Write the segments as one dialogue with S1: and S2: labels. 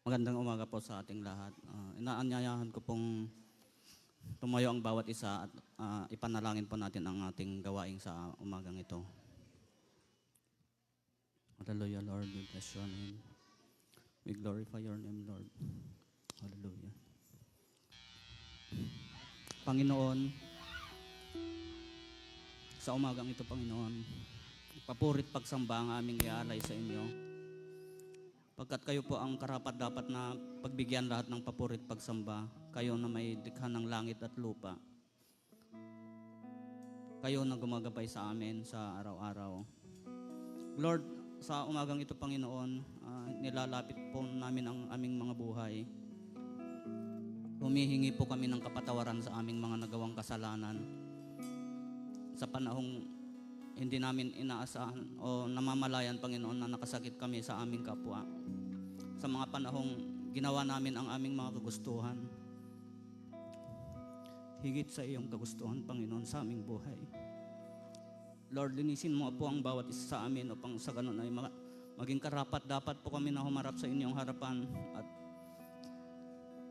S1: Magandang umaga po sa ating lahat. Inaanyayahan ko pong tumayo ang bawat isa at ipanalangin po natin ang ating gawain sa umagang ito. Hallelujah, Lord. We bless your name. We glorify your name, Lord. Hallelujah. Panginoon, sa umagang ito, Panginoon, papurit pagsamba ang aming ialay sa inyo. Pagkat kayo po ang karapat-dapat na pagbigyan lahat ng papurit pagsamba, kayo na may likha ng langit at lupa. Kayo na gumagabay sa amin sa araw-araw. Lord, sa umagang ito, Panginoon, nilalapit po namin ang aming mga buhay. Humihingi po kami ng kapatawaran sa aming mga nagawang kasalanan. Sa panahong hindi namin inaasahan o namamalayan, Panginoon, na nakasakit kami sa aming kapwa. Sa mga panahong ginawa namin ang aming mga kagustuhan. Higit sa iyong kagustuhan, Panginoon, sa aming buhay. Lord, linisin mo po ang bawat isa sa amin upang sa ganun ay maging karapat-dapat po kami na humarap sa inyong harapan at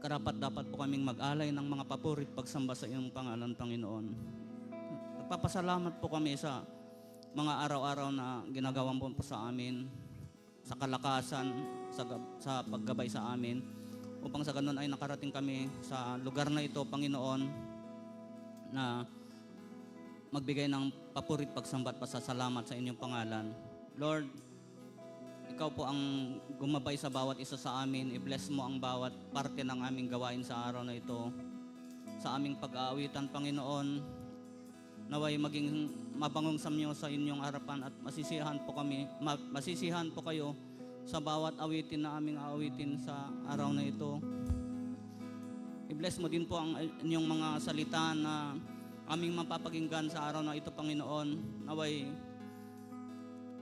S1: karapat-dapat po kaming mag-alay ng mga papurit pagsamba sa iyong pangalan, Panginoon. Nagpapasalamat po kami sa mga araw-araw na ginagawa mo po sa amin, sa kalakasan, sa paggabay sa amin, upang sa ganun ay nakarating kami sa lugar na ito, Panginoon, na magbigay ng papurit pagsamba at pasasalamat sa inyong pangalan. Lord, ikaw po ang gumabay sa bawat isa sa amin. I-bless mo ang bawat parte ng aming gawain sa araw na ito. Sa aming pag-aawitan, Panginoon, naway maging mabangong samyo sa inyong harapan at masisihan po kayo sa bawat awitin na aming awitin sa araw na ito. I-bless mo din po ang inyong mga salita na aming mapapakinggan sa araw na ito, Panginoon. Naway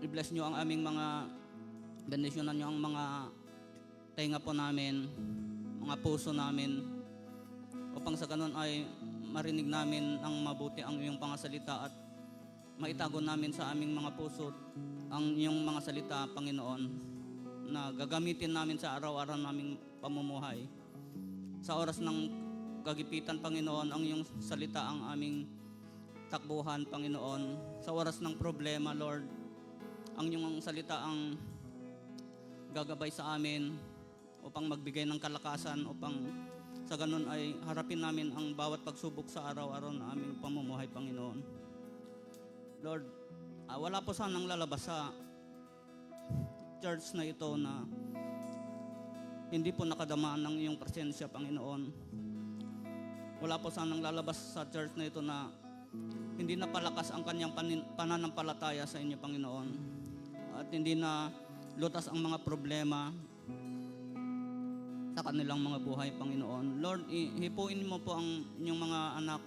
S1: i-bless nyo ang aming mga bendisyonan nyo ang mga tenga po namin, mga puso namin, upang sa ganun ay marinig namin ang mabuti ang iyong pangasalita at maitago namin sa aming mga puso ang iyong mga salita, Panginoon, na gagamitin namin sa araw-araw naming pamumuhay. Sa oras ng kagipitan, Panginoon, ang iyong salita ang aming takbuhan, Panginoon. Sa oras ng problema, Lord, ang iyong salita ang gagabay sa amin upang magbigay ng kalakasan, upang sa ganun ay harapin namin ang bawat pagsubok sa araw-araw na aming pamumuhay, Panginoon. Lord, wala po sanang lalabas sa church na ito na hindi po nakadamaan ng iyong presensya, Panginoon. Wala po sanang lalabas sa church na ito na hindi napalakas ang kanyang pananampalataya sa inyo, Panginoon. At hindi na lutas ang mga problema sa kanilang mga buhay, Panginoon. Lord, hipuin mo po ang inyong mga anak,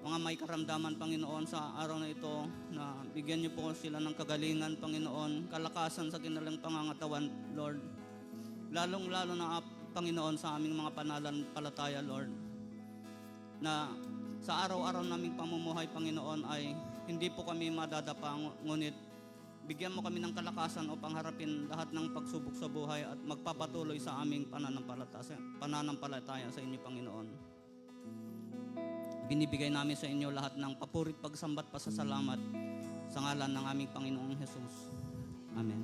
S1: mga may karamdaman, Panginoon, sa araw na ito, na bigyan niyo po sila ng kagalingan, Panginoon, kalakasan sa kanilang pangangatawan, Lord. Lalong-lalo na, Panginoon, sa aming mga pananampalataya, Lord, na sa araw-araw naming pamumuhay, Panginoon, ay hindi po kami madadapa, ngunit bigyan mo kami ng kalakasan upang harapin lahat ng pagsubok sa buhay at magpapatuloy sa aming pananampalataya sa inyo, Panginoon. Binibigay namin sa inyo lahat ng papurit pagsambat pasasalamat sa ngalan ng aming Panginoong Jesus. Amen.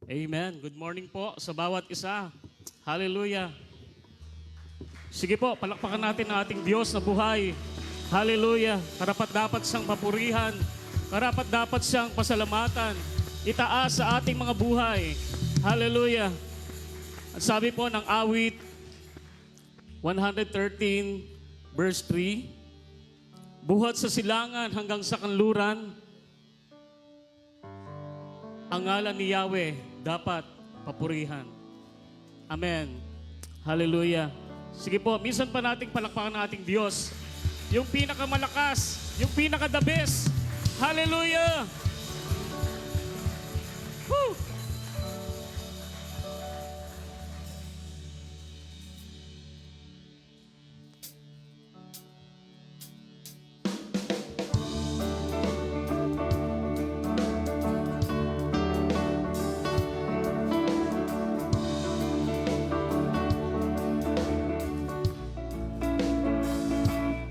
S2: Amen. Good morning po sa bawat isa. Hallelujah. Sige po, palakpakan natin ang ating Diyos na buhay. Hallelujah. Karapat-dapat siyang papurihan. Karapat-dapat siyang pasalamatan. Itaas sa ating mga buhay. Hallelujah. At sabi po ng awit 113 verse 3, buhat sa silangan hanggang sa kanluran, ang ngalan ni Yahweh dapat papurihan. Amen. Hallelujah. Sige po, minsan pa nating palakpakan ng ating Diyos. Yung pinakamalakas, yung pinaka-the best. Hallelujah. Woo!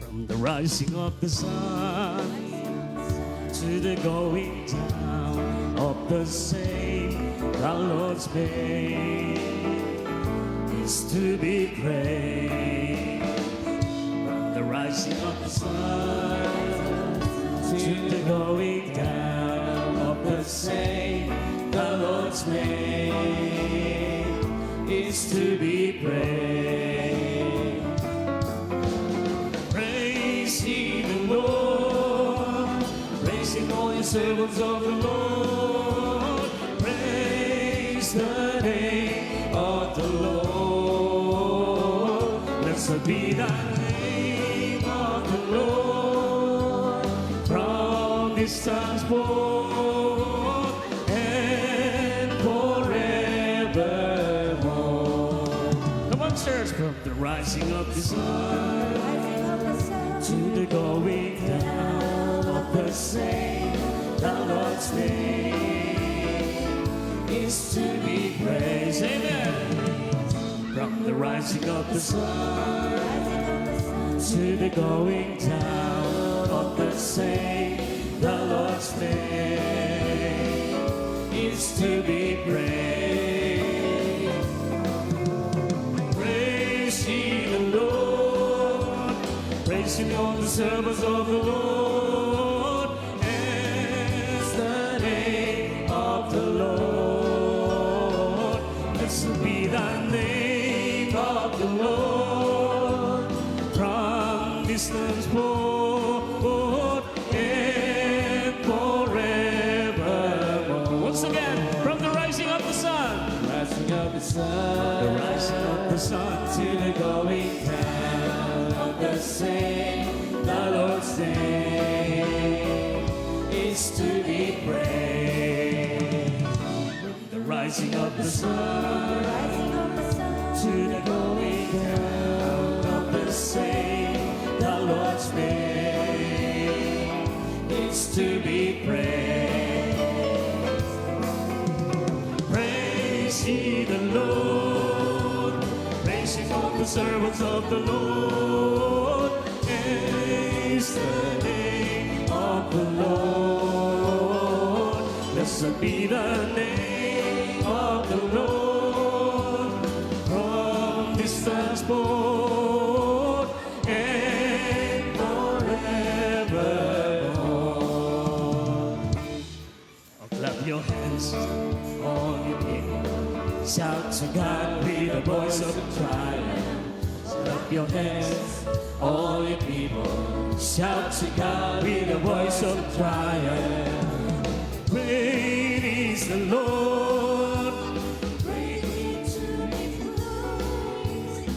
S2: From the rising of the sun to the going down of the same, the Lord's name is to be praised. From the rising of the sun to the going down of the same, the Lord's name is to be praised. Praise ye the Lord, praise him all you servants of the Lord, praise the name of the Lord. Blessed be the name of the Lord, from this time forth and forevermore. Come on, church, from the rising of the sun to the going down of the same, the Lord's name is to be praised. Amen. From the rising of the sun to the going down of the same, the Lord's name is to be praised. Praise ye the Lord, praise ye all the servants of the Lord, as the name of the Lord. Blessed be the name of the Lord, from distance forth and forevermore. Once again, from the rising of the sun,
S3: Rising of the sun,
S2: the rising of the sun
S3: to the going down of the same, the Lord's name is to be praised.
S2: From the rising of the sun
S3: To the going down of the same, the Lord's name is to be praised.
S2: praise ye the Lord, praise ye all the servants of the Lord, praise the name of the Lord. Blessed be the name of the Lord, from distance forth and forevermore. Oh, clap your hands, all you people. Shout to God with a voice of triumph. Clap your hands, all you people. Shout to God with a voice of triumph. Great is the Lord.
S3: Greatly to be praised.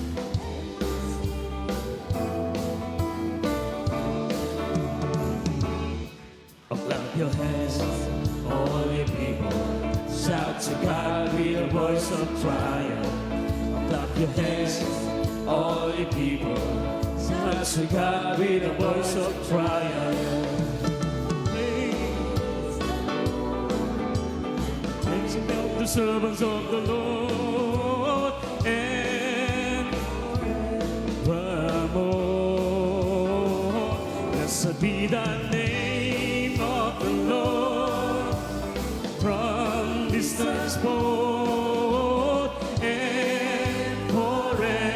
S2: Oh, clap your hands, all you people. Shout to God with a voice of triumph. Oh, clap your hands, all you people. Shout to God with a voice of triumph. Praise the servants of the Lord and forevermore. Blessed be the name of the Lord, from this distance both and forevermore.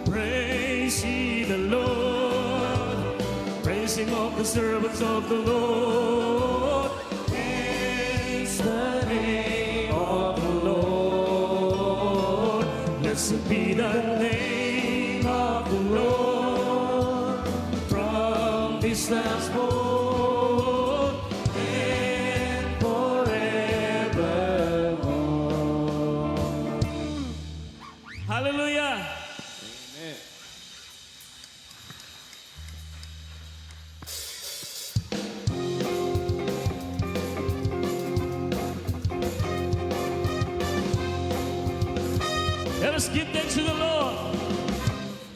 S2: Praise ye the Lord, praising of the servants of the Lord. Praise the name of the Lord. Blessed be the name of the Lord from this last forth and forevermore. Hallelujah. Let us give thanks to the Lord.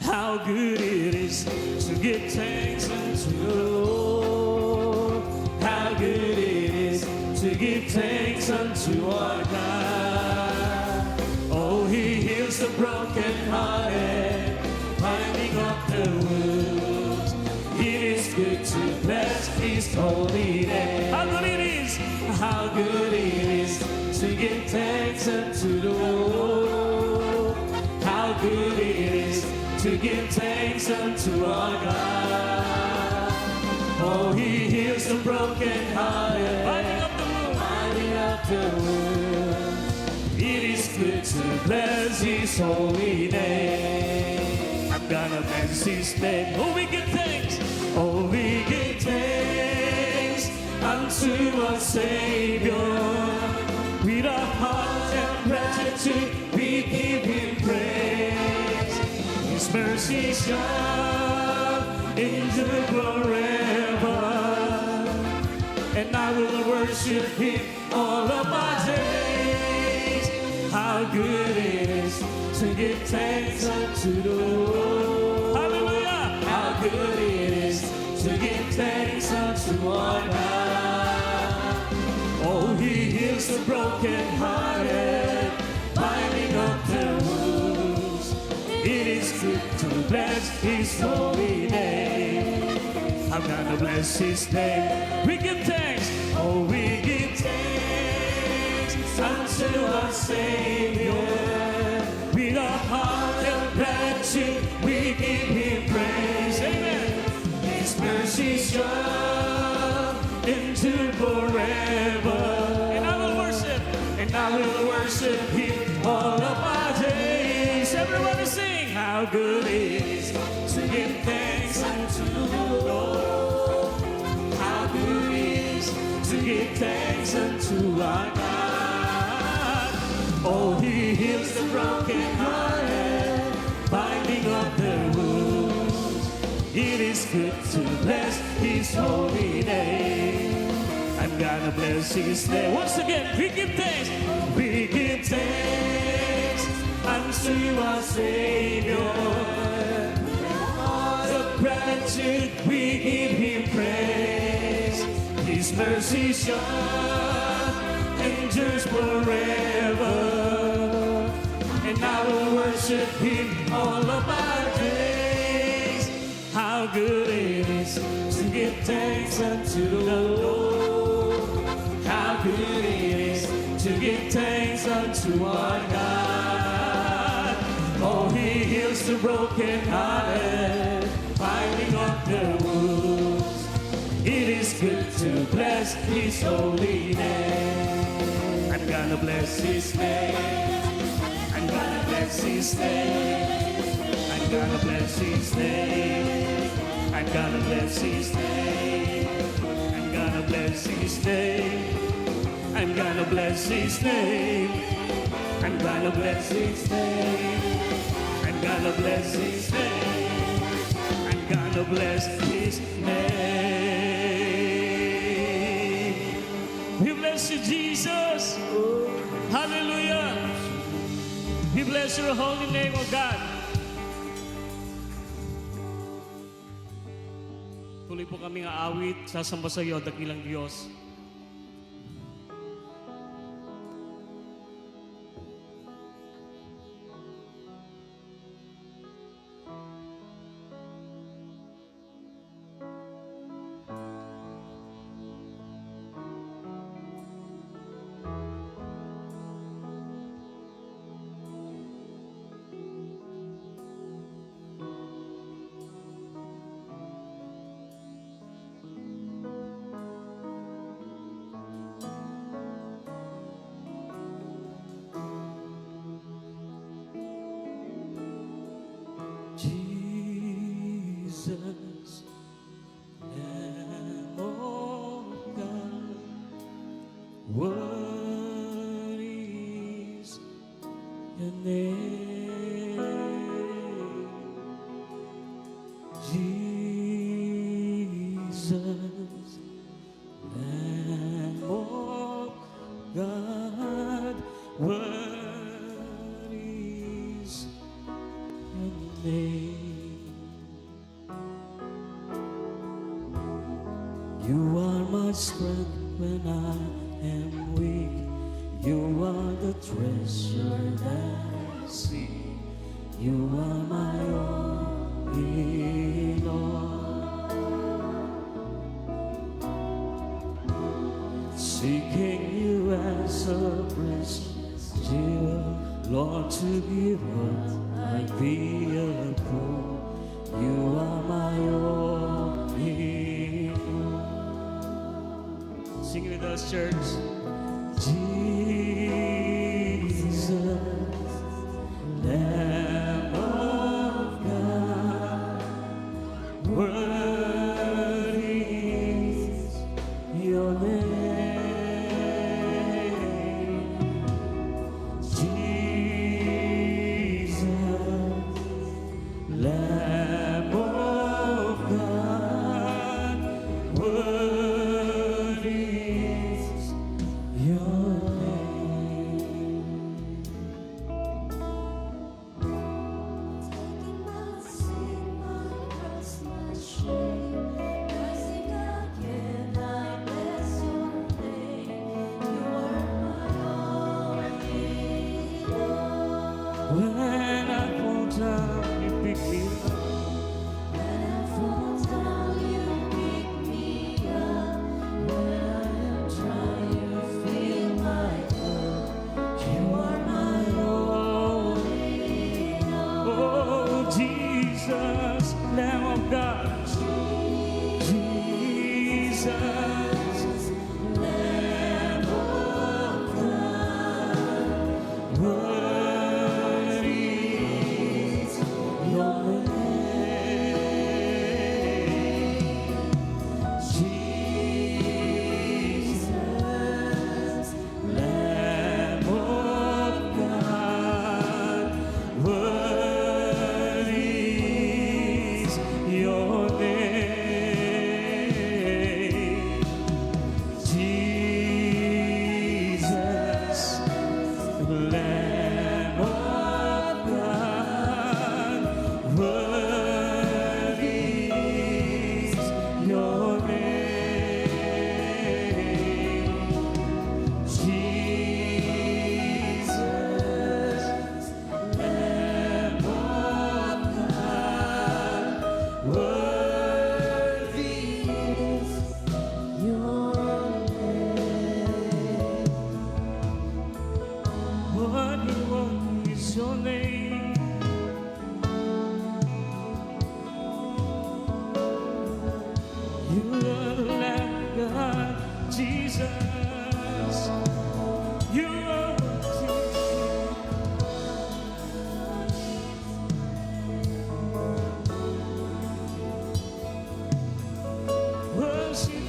S2: How good it is to give thanks unto the Lord. How good it is to give thanks unto our God. Oh, He heals the brokenhearted, binding up the wounds. It is good to bless His holy name. How good it is! How good it is to give thanks unto the Lord. How good it is to give thanks unto our God. Oh, He heals the brokenhearted, binding up the wounds. Binding up the wounds. It is good to bless His holy name. I'm gonna bless His name. Oh, we give thanks. Oh, we give thanks unto our Savior. With our hearts and gratitude, we give Him praise. His mercy shall endure forever, and I will worship Him all of my days. How good it is to give thanks unto the Lord. Hallelujah! How good it is to give thanks unto our God. Oh, He heals the brokenhearted, binding up their wounds. It is good to bless His holy name. I'm gonna bless His name. We give thanks. Oh, we give thanks unto our Savior. With our heart of gratitude, we give Him praise. Amen. His mercy shall endure forever. And I will worship Him all of my days. Everybody sing. How good it is to give thanks unto the Lord. How good it is to give thanks unto our God. Oh, He heals the brokenhearted, binding up their wounds. It is good to bless His holy name. I'm gonna bless His name. Once again, we give thanks. We give thanks unto our Savior. Heart of gratitude, we give Him praise. His mercy shall endures forever, and I will worship Him all of my days. How good it is to give thanks unto the Lord. How good it is to give thanks unto our God. Oh, He heals the brokenhearted, binding up their wounds. It is good to bless His holy name. I'm gonna bless His name. I'm gonna bless His name. I'm gonna bless His name. I'm gonna bless His name. I'm gonna bless His name. I'm gonna bless His name. I'm gonna bless His name. I'm gonna bless His name. I'm gonna bless His name. We bless You, Jesus. Hallelujah. We bless Your holy name, O God. Tuloy po kaming aawit, sasamba sa iyo, dakilang Diyos. What is your name? Jesus, Lamb of God. What is your name? You are my strength when I am weak. You are the treasure that I see. You are my all in all. Seeking you as a precious jewel, Lord, to be what I be a fool. You are my all in all. Sing with us, church. Jesus, Lamb of God, worthy is your name. Jesus, Lamb of God, worthy is your name.
S3: Taking my sin, my cross, my shame, rising again, I bless your name. You are my all in all.
S2: When I fall down, you pick me up.
S3: When I fall down, you pick me up. When I am dry, you fill my cup. You are my all in all.
S2: Oh, Jesus, Lamb of God. Jesus,
S3: Lamb of God,
S2: worthy is your name. Jesus, Lamb of God, worthy is your name. Jesus, Lamb of God, worthy is your name. Jesus, Lamb of God, worthy is your name. What is your name? You are the Lamb of God, Jesus. You are worship you.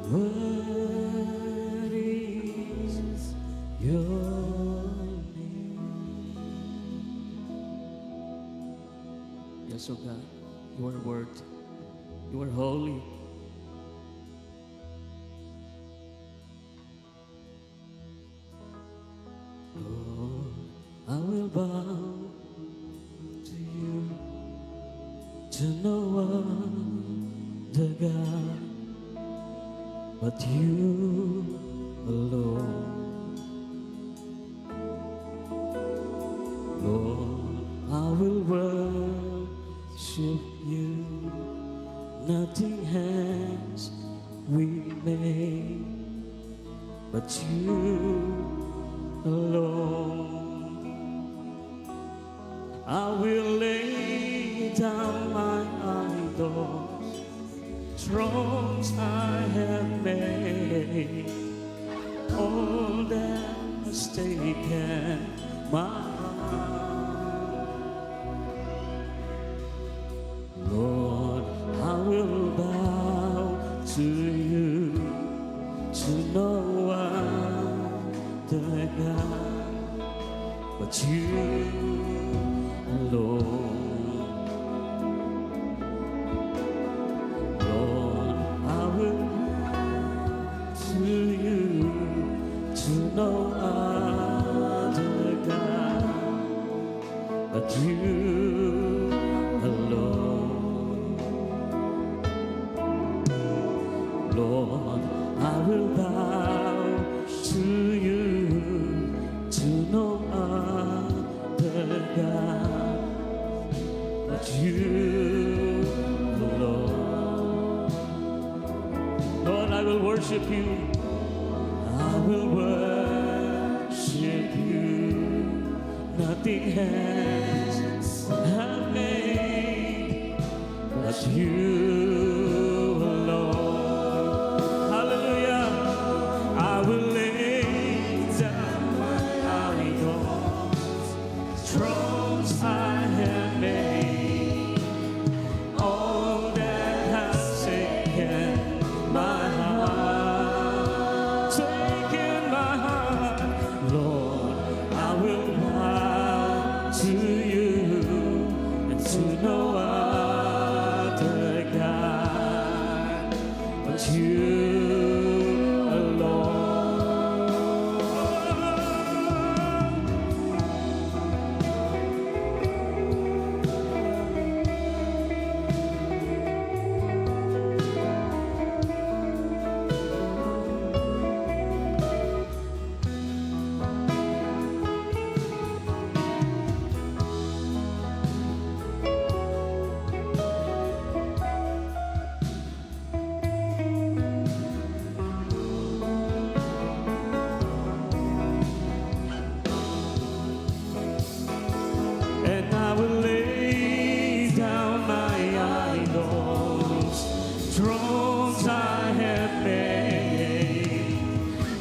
S2: What is your name? Yes, oh God, you are worthy. You are holy. Lord, I will bow to you, to no other God but you alone. Lord, I will worship you. Nothing has we made but you alone. I will lay down my idols, thrones I have made, all that has taken my heart. Lord, I will bow to you, to no other God but you alone. Lord, I will to you, to no other God but you alone. Lord, I will bow to you, to no other God but you alone. Lord, I will worship you. I will worship you. Nothing has I made but you alone. Hallelujah. I will lay down my idols, thrones I have made, all that has taken my heart, taken my heart. Lord, I will bow to you and to no other God but you alone. And I will lay down my idols, thrones I have made,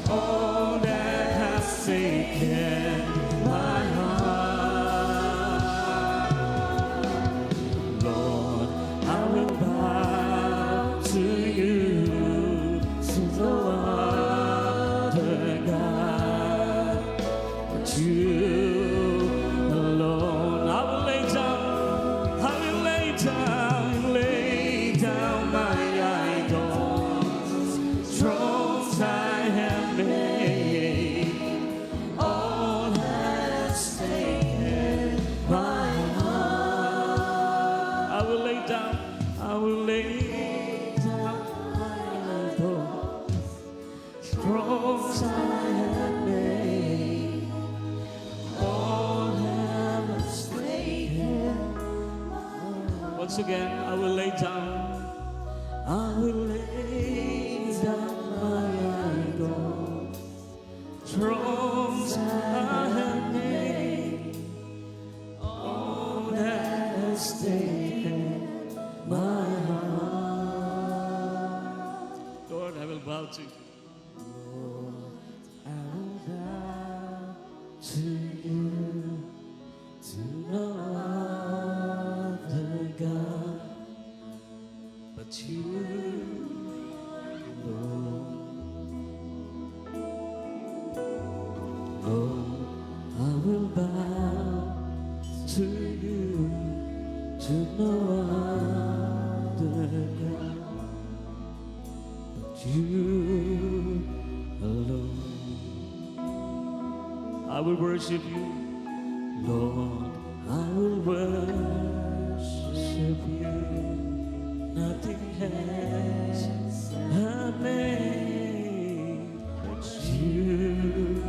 S2: all that has taken my heart. Lord, I will bow to you, to no other God but you alone. I will lay down, I will lay down, lay down my idols, thrones I have made, all has taken my heart. I will lay down, I will lay down my idols, thrones I have made, all has taken. Once again, I will lay down, I will lay down my idols, thrones I have made, all that has taken my heart. Lord, I will bow to you. I will bow to you, to no other God but you, Lord. other God but you alone. I will worship you, Lord. I will worship you. Nothing has happened but you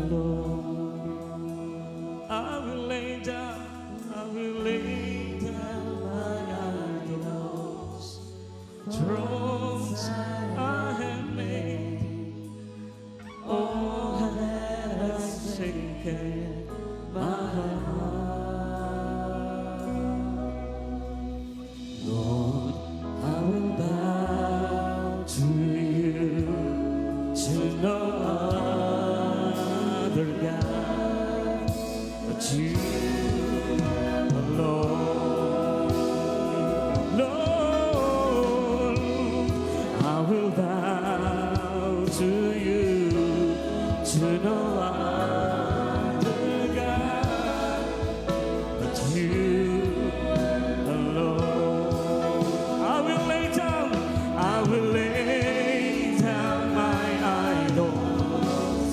S2: alone. I will lay down my idols. Thrones I have made, all has taken my heart. Lord, I will bow to you, to no other God but you alone. Lord, I will bow to you, to no other God but you alone. I will lay down my idols.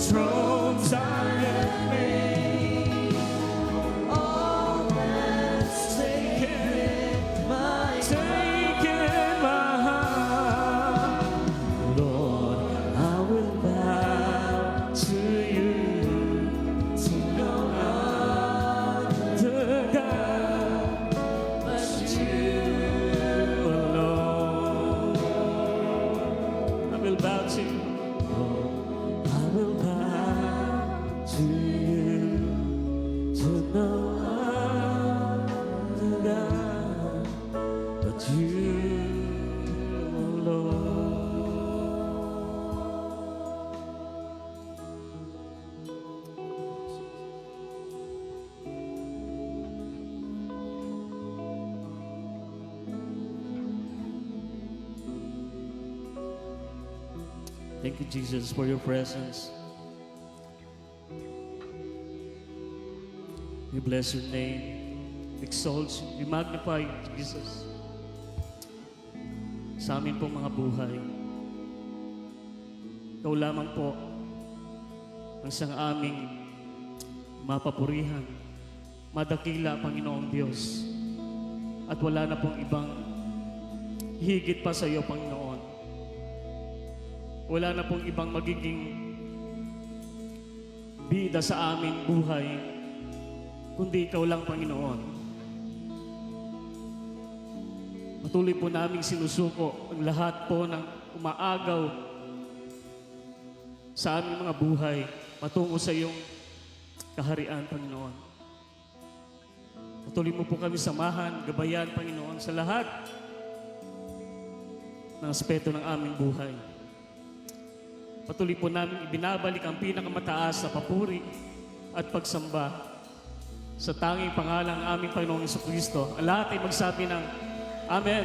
S2: Thrones I have made, all that's taken my heart. Lord, I will bow to you, to no other God but you alone. I will bow to you, Lord. I will bow to you, to no other God but you alone. Thank you, Jesus, for your presence. We bless your name. Exalt you. We magnify you, Jesus. Sa amin pong mga buhay. Ikaw lamang po ang siyang aming mapapurihan, madakila, Panginoong Diyos. At wala na pong ibang higit pa sa iyo, Panginoon. Wala na pong ibang magiging bida sa aming buhay, kundi ikaw lang, Panginoon. Patuloy po naming sinusuko ang lahat po ng umaagaw sa aming mga buhay patungo sa iyong kaharian, Panginoon. Patuloy mo po kami samahan, gabayan, Panginoon, sa lahat ng aspeto ng aming buhay. Patuloy po namin ibinabalik ang pinakamataas na papuri at pagsamba sa tanging pangalan ng aming Panginoong Jesucristo. Ang lahat ay magsabi ng Amen.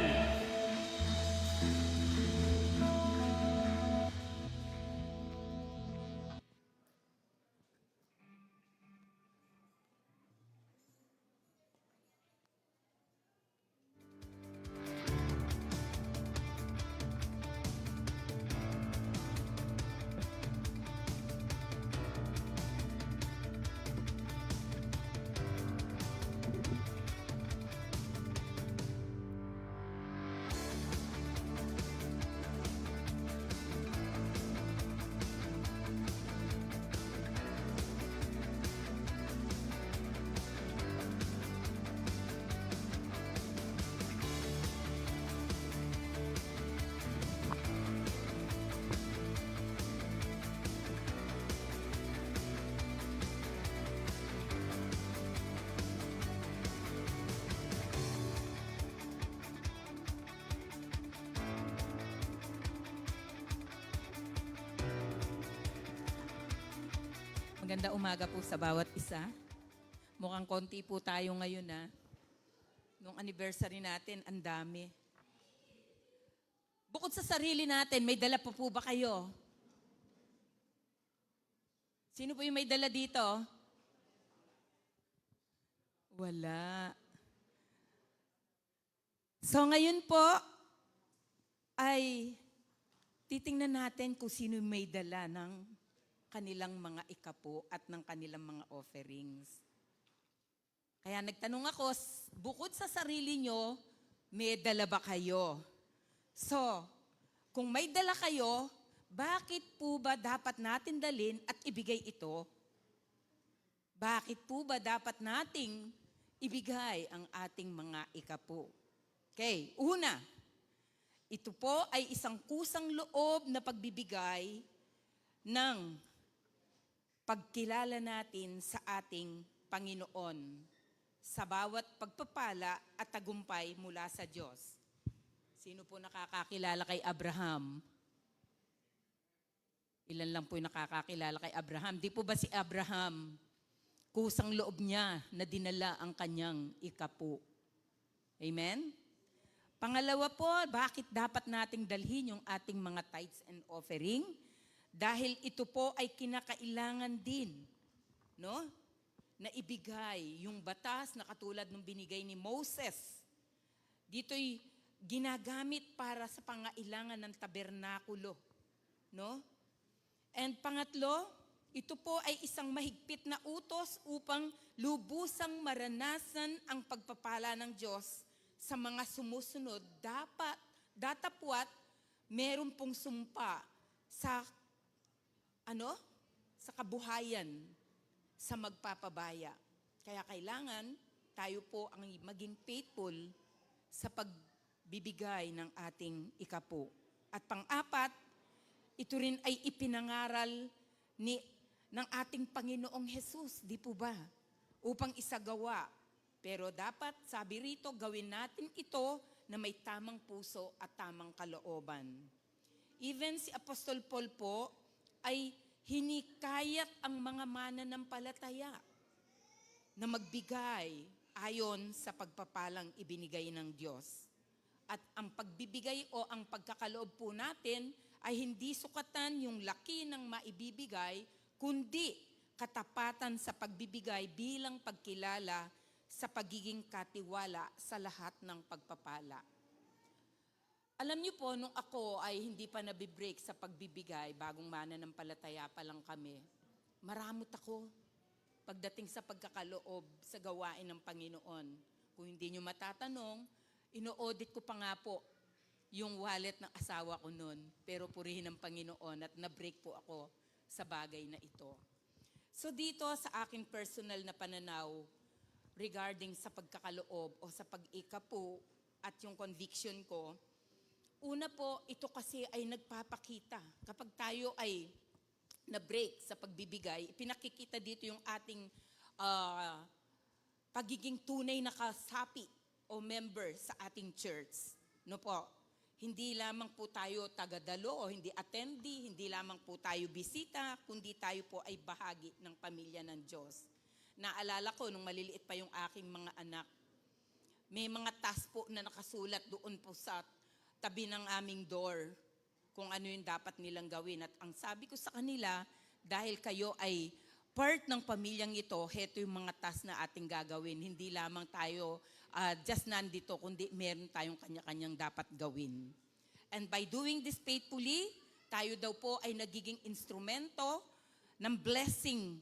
S4: Maganda umaga po sa bawat isa. Mukhang konti po tayo ngayon na. Nung anniversary natin, ang dami. Bukod sa sarili natin, may dala pa po ba kayo? Sino po yung may dala dito? Wala. So ngayon po ay titingnan natin kung sino may dala ng kanilang mga ikapo at ng kanilang mga offerings. Kaya nagtanong ako, bukod sa sarili nyo, may dala ba kayo? So, kung may dala kayo, bakit po ba dapat natin dalhin at ibigay ito? Bakit po ba dapat nating ibigay ang ating mga ikapo? Okay, una, ito po ay isang kusang loob na pagbibigay ng pagkilala natin sa ating Panginoon sa bawat pagpapala at tagumpay mula sa Diyos. Sino po nakakakilala kay Abraham? Ilan lang po yung nakakakilala kay Abraham? Di po ba si Abraham, kusang loob niya na dinala ang kanyang ikapo? Amen? Pangalawa po, bakit dapat nating dalhin yung ating mga tithes and offering? Dahil ito po ay kinakailangan din, no? Na ibigay yung batas na katulad ng binigay ni Moses. Dito'y ginagamit para sa pangailangan ng tabernakulo, no? And pangatlo, ito po ay isang mahigpit na utos upang lubusang maranasan ang pagpapala ng Diyos sa mga sumusunod. Datapwat meron pong sumpa sa sa kabuhayan, sa magpapabaya. Kaya kailangan tayo po ang maging faithful sa pagbibigay ng ating ikapo. At pang-apat, ito rin ay ipinangaral ng ating Panginoong Hesus, di po ba? Upang isagawa. Pero dapat, sabi rito, gawin natin ito na may tamang puso at tamang kalooban. Even si Apostol Paul po ay hinikayat ang mga mananampalataya na magbigay ayon sa pagpapalang ibinigay ng Diyos. At ang pagbibigay o ang pagkakaloob po natin ay hindi sukatan yung laki ng maibibigay, kundi katapatan sa pagbibigay bilang pagkilala sa pagiging katiwala sa lahat ng pagpapala. Alam niyo po, nung ako ay hindi pa nabibreak sa pagbibigay, bagong mananampalataya pa lang kami, maramot ako pagdating sa pagkakaloob sa gawain ng Panginoon. Kung hindi niyo matatanong, ino-audit ko pa nga po yung wallet ng asawa ko noon, pero purihin ng Panginoon at na-break po ako sa bagay na ito. So dito sa aking personal na pananaw regarding sa pagkakaloob o sa pag-ikapo at yung conviction ko, una po, ito kasi ay nagpapakita. Kapag tayo ay na-break sa pagbibigay, pinakikita dito yung ating pagiging tunay na kasapi o member sa ating church. No po? Hindi lamang po tayo tagadalo o hindi attendee, hindi lamang po tayo bisita, kundi tayo po ay bahagi ng pamilya ng Diyos. Naalala ko nung maliliit pa yung aking mga anak, may mga task po na nakasulat doon po sa tabi ng aming door kung ano yung dapat nilang gawin. At ang sabi ko sa kanila, dahil kayo ay part ng pamilyang ito, heto yung mga task na ating gagawin. Hindi lamang tayo just nandito, kundi meron tayong kanya-kanyang dapat gawin. And by doing this faithfully, tayo daw po ay nagiging instrumento ng blessing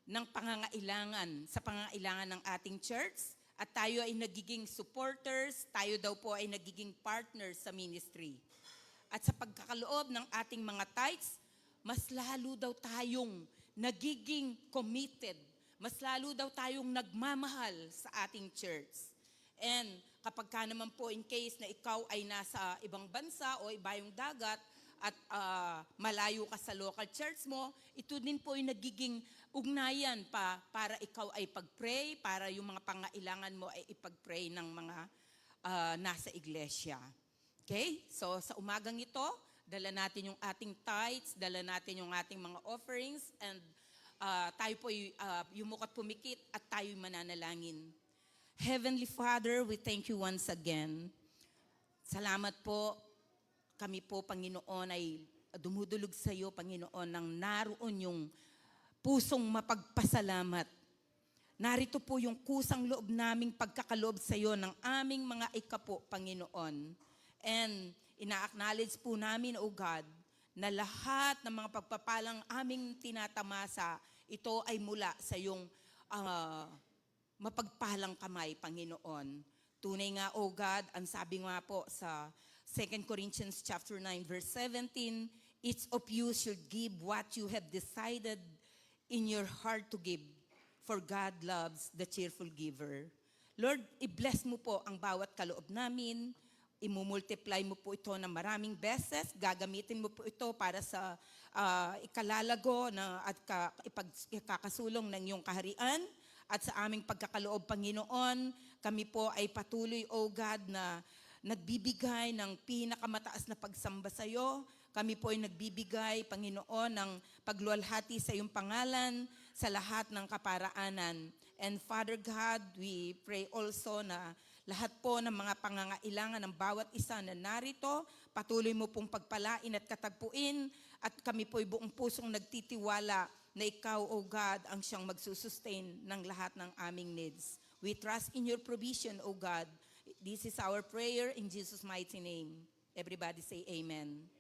S4: ng pangangailangan, sa pangangailangan ng ating church. At tayo ay nagiging supporters, tayo daw po ay nagiging partners sa ministry. At sa pagkakaloob ng ating mga tithes, mas lalo daw tayong nagiging committed. Mas lalo daw tayong nagmamahal sa ating church. And kapag ka naman po in case na ikaw ay nasa ibang bansa o ibayong dagat at malayo ka sa local church mo, ito din po ay nagiging ugnayan pa para ikaw ay pag-pray, para yung mga pangailangan mo ay ipag-pray ng mga nasa iglesia. Okay? So sa umagang ito, dala natin yung ating tithes, dala natin yung ating mga offerings, and tayo po yumukat pumikit at tayo mananalangin. Heavenly Father, we thank you once again. Salamat po. Kami po, Panginoon, ay dumudulog sa iyo, Panginoon, nang naroon yung pusong mapagpasalamat narito po yung kusang loob naming pagkakaloob sa iyo ng aming mga ikapo, Panginoon. And ina-acknowledge po namin, O God, na lahat ng mga pagpapalang aming tinatamasa, ito ay mula sa iyong mapagpalang kamay, Panginoon. Tunay nga, O God, ang sabi nga po sa 2 Corinthians chapter 9, verse 17, each of you should give what you have decided in your heart to give, for God loves the cheerful giver. Lord, i-bless mo po ang bawat kaloob namin, imumultiply mo po ito ng maraming beses, gagamitin mo po ito para sa ikalalago at ikakasulong ng iyong kaharian at sa aming pagkakaloob, Panginoon. Kami po ay patuloy, O God, na nagbibigay ng pinakamataas na pagsamba sa iyo. Kami po ay nagbibigay, Panginoon, ng pagluwalhati sa iyong pangalan sa lahat ng kaparaanan. And Father God, we pray also na lahat po ng mga pangangailangan ng bawat isa na narito, patuloy mo pong pagpalain at katagpuin, at kami po ay buong pusong nagtitiwala na ikaw, O God, ang siyang magsusustain ng lahat ng aming needs. We trust in your provision, O God. This is our prayer in Jesus' mighty name. Everybody say amen.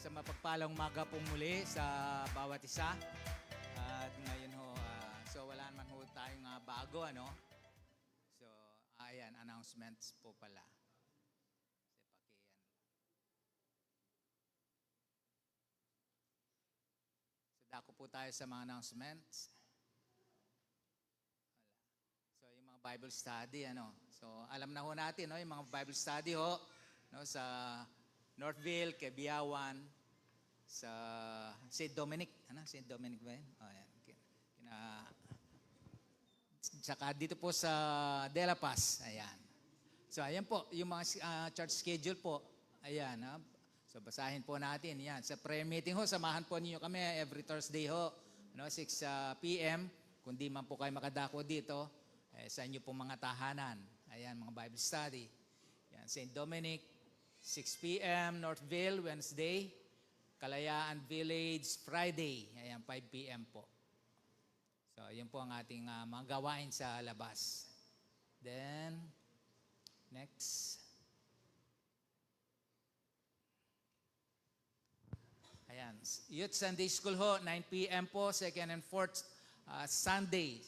S5: Sa mapagpalang umaga po muli sa bawat isa. At ngayon ho, so wala naman ho tayong bago, ano? So, ayan, announcements po pala. So, dako po tayo sa mga announcements. So, yung mga Bible study, ano? So, alam na ho natin, no? Yung mga Bible study ho, no? Sa Northville, kay Biawan, sa St. Dominic. Ano? St. Dominic ba yun? Oh, yan. Saka dito po sa De La Paz. Ayan. So, ayan po. Yung mga church schedule po. Ayan. Ha? So, basahin po natin. Yan. Sa prayer meeting ho, samahan po ninyo kami every Thursday ho. 6 p.m. Kung di man po kayo makadako dito, sa inyo pong mga tahanan. Ayan, mga Bible study. Yan. St. Dominic, 6 p.m. Northville, Wednesday. Kalayaan Village, Friday. Ayan, 5 p.m. po. So, yun po ang ating mga gawain sa labas. Then, next. Ayan, Youth Sunday School ho, 9 p.m. po, second and fourth Sunday.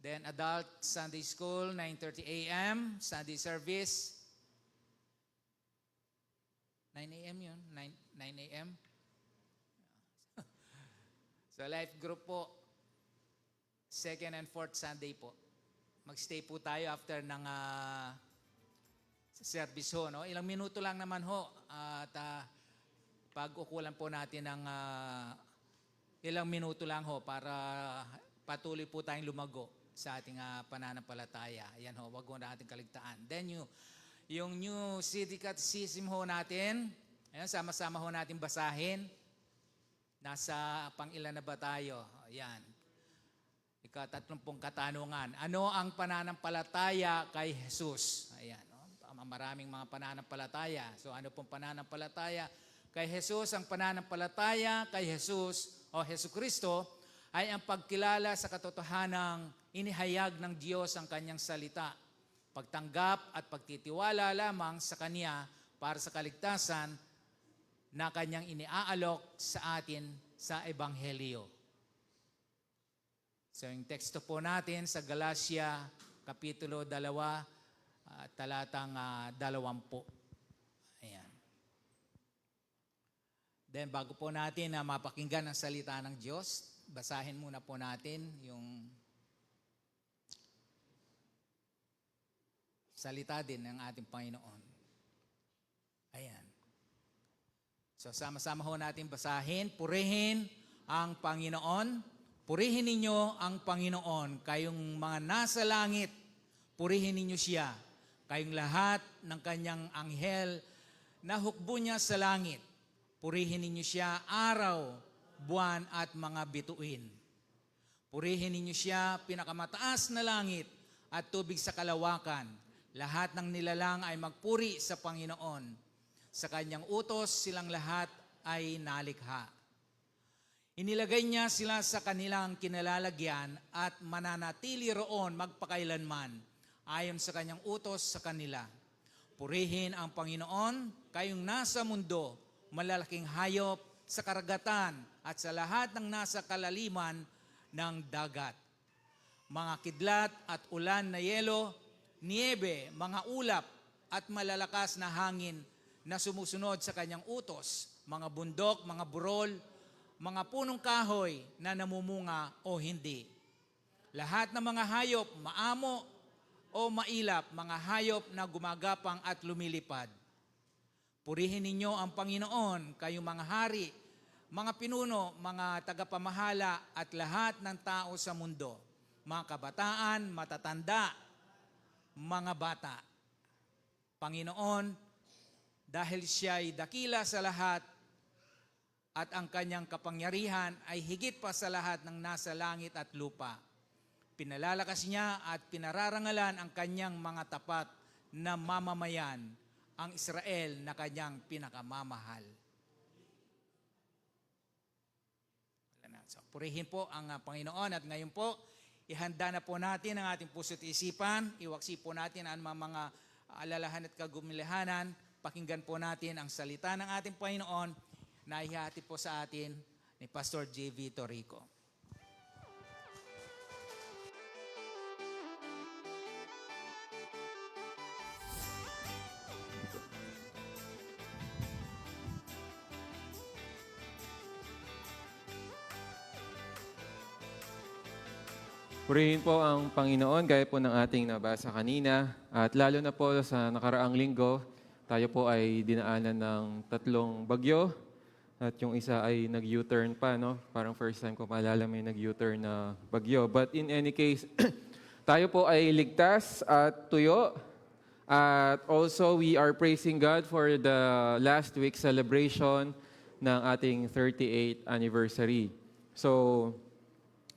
S5: Then, Adult Sunday School, 9:30 a.m. Sunday service, 9 a.m. yun, 9 a.m. So, life group po, second and fourth Sunday po. Magstay po tayo after ng service ho. No? Ilang minuto lang naman ho. At pag-ukulan po natin ng ilang minuto lang ho para patuloy po tayong lumago sa ating pananampalataya. Ayan ho, wag ho natin kaligtaan. Then yung new city catechism ho natin, ayan, sama-sama ho natin basahin. Nasa pang-ilan na ba tayo? Ayan. Ika-30 katanungan. Ano ang pananampalataya kay Jesus? Ayan. No? Maraming mga pananampalataya. So ano pong pananampalataya kay Jesus? Ang pananampalataya kay Jesus o Jesucristo ay ang pagkilala sa katotohanang inihayag ng Diyos ang kanyang salita. Pagtanggap at pagtitiwala lamang sa Kanya para sa kaligtasan na Kanyang iniaalok sa atin sa Ebanghelyo. So yung teksto po natin sa Galatia, Kapitulo 2, talatang 20. Ayan. Then bago po natin mapakinggan ang salita ng Diyos, basahin muna po natin yung salita din ng ating Panginoon. Ayan. So sama-sama ho natin basahin, purihin ang Panginoon. Purihin ninyo ang Panginoon, kayong mga nasa langit, purihin ninyo siya. Kayong lahat ng kanyang anghel na hukbo niya sa langit, purihin ninyo siya araw, buwan at mga bituin. Purihin ninyo siya pinakamataas na langit at tubig sa kalawakan. Lahat ng nilalang ay magpuri sa Panginoon. Sa kanyang utos silang lahat ay nalikha. Inilagay niya sila sa kanilang kinalalagyan at mananatili roon magpakailanman ayon sa kanyang utos sa kanila. Purihin ang Panginoon, kayong nasa mundo, malalaking hayop sa karagatan at sa lahat ng nasa kalaliman ng dagat. Mga kidlat at ulan na yelo, niebe, mga ulap at malalakas na hangin na sumusunod sa kanyang utos, mga bundok, mga burol, mga punong kahoy na namumunga o hindi. Lahat ng mga hayop, maamo o mailap, mga hayop na gumagapang at lumilipad. Purihin ninyo ang Panginoon, kayong mga hari, mga pinuno, mga tagapamahala at lahat ng tao sa mundo, mga kabataan, matatanda, mga bata. Panginoon, dahil siya ay dakila sa lahat at ang kanyang kapangyarihan ay higit pa sa lahat ng nasa langit at lupa. Pinalalakas niya at pinararangalan ang kanyang mga tapat na mamamayan, ang Israel na kanyang pinakamamahal. So, purihin po ang Panginoon at ngayon po, ihanda na po natin ang ating puso't isipan, iwaksi po natin ang mga alalahan at kagumilahanan, pakinggan po natin ang salita ng ating Panginoon na ihati po sa atin ni Pastor J.V. Torico.
S6: Purihin po ang Panginoon gaya po ng ating nabasa kanina at lalo na po sa nakaraang linggo, tayo po ay dinaanan ng 3 bagyo at yung isa ay nag-U-turn pa, no? Parang first time ko maalala may nag-U-turn na bagyo. But in any case, tayo po ay ligtas at tuyo at also we are praising God for the last week celebration ng ating 38th anniversary. So,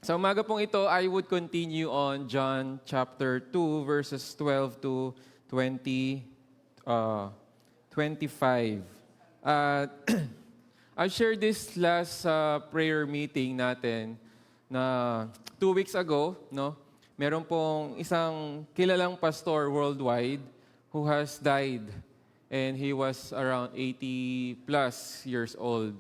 S6: sa umaga pong ito, I would continue on John chapter 2, verses 12 to 25. I shared this last prayer meeting natin na 2 weeks ago, no? Meron pong isang kilalang pastor worldwide who has died and he was around 80 plus years old.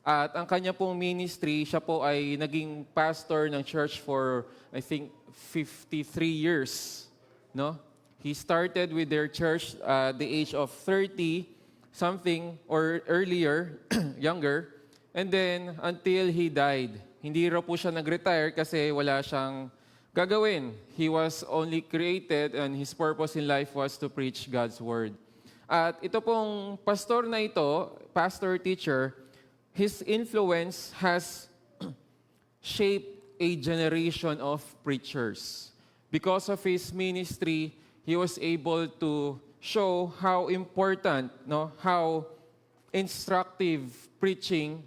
S6: At ang kanya pong ministry, siya po ay naging pastor ng church for, I think, 53 years. No? He started with their church at the age of 30-something or earlier, younger. And then, until he died. Hindi raw po siya nag-retire kasi wala siyang gagawin. He was only created and his purpose in life was to preach God's word. At ito pong pastor na ito, pastor-teacher, his influence has shaped a generation of preachers. Because of his ministry, he was able to show how important, no, how instructive preaching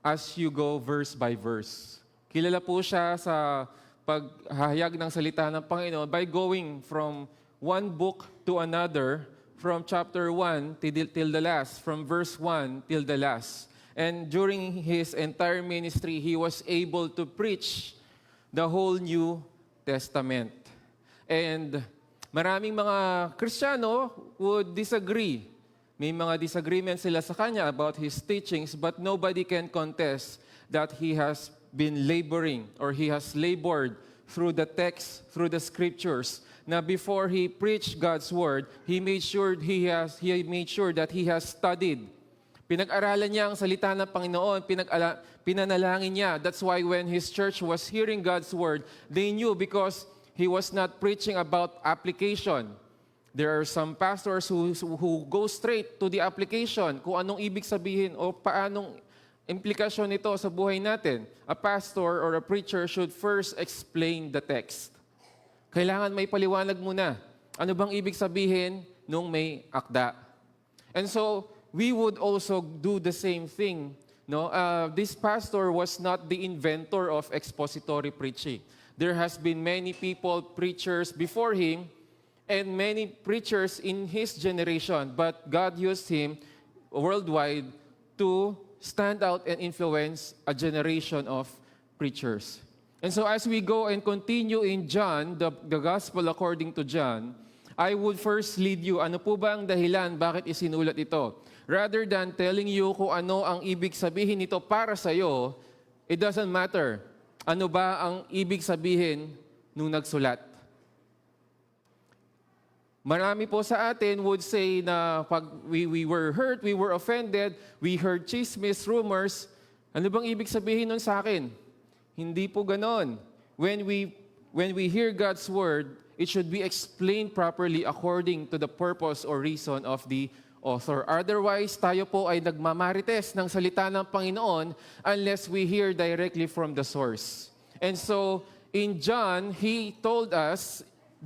S6: as you go verse by verse. Kilala po siya sa paghahayag ng salita ng Panginoon by going from one book to another, from chapter 1 till the last, from verse 1 till the last. And during his entire ministry, he was able to preach the whole New Testament. And maraming mga Kristiyano would disagree. May mga disagreements sila sa kanya about his teachings, but nobody can contest that he has been laboring or he has labored through the text, through the scriptures. Na before he preached God's word, he made sure that he has studied. Pinag-aralan niya ang salita ng Panginoon, pinanalangin niya. That's why when his church was hearing God's word, they knew because he was not preaching about application. There are some pastors who go straight to the application, kung anong ibig sabihin o paanong implikasyon nito sa buhay natin. A pastor or a preacher should first explain the text. Kailangan may paliwanag muna. Ano bang ibig sabihin nung may akda? And so, we would also do the same thing. No, this pastor was not the inventor of expository preaching. There has been many people, preachers before him, and many preachers in his generation, but God used him worldwide to stand out and influence a generation of preachers. And so as we go and continue in John, the gospel according to John, I would first lead you, ano po ba ang dahilan bakit isinulat ito? Rather than telling you kung ano ang ibig sabihin nito para sa iyo, it doesn't matter. Ano ba ang ibig sabihin nung nagsulat? Marami po sa atin would say na pag we were hurt, we were offended, we heard chismis, rumors. Ano bang ibig sabihin nun sa akin? Hindi po ganon. When we hear God's word, it should be explained properly according to the purpose or reason of the author. Otherwise, tayo po ay nagmamarites ng salita ng Panginoon unless we hear directly from the source. And so, in John, he told us,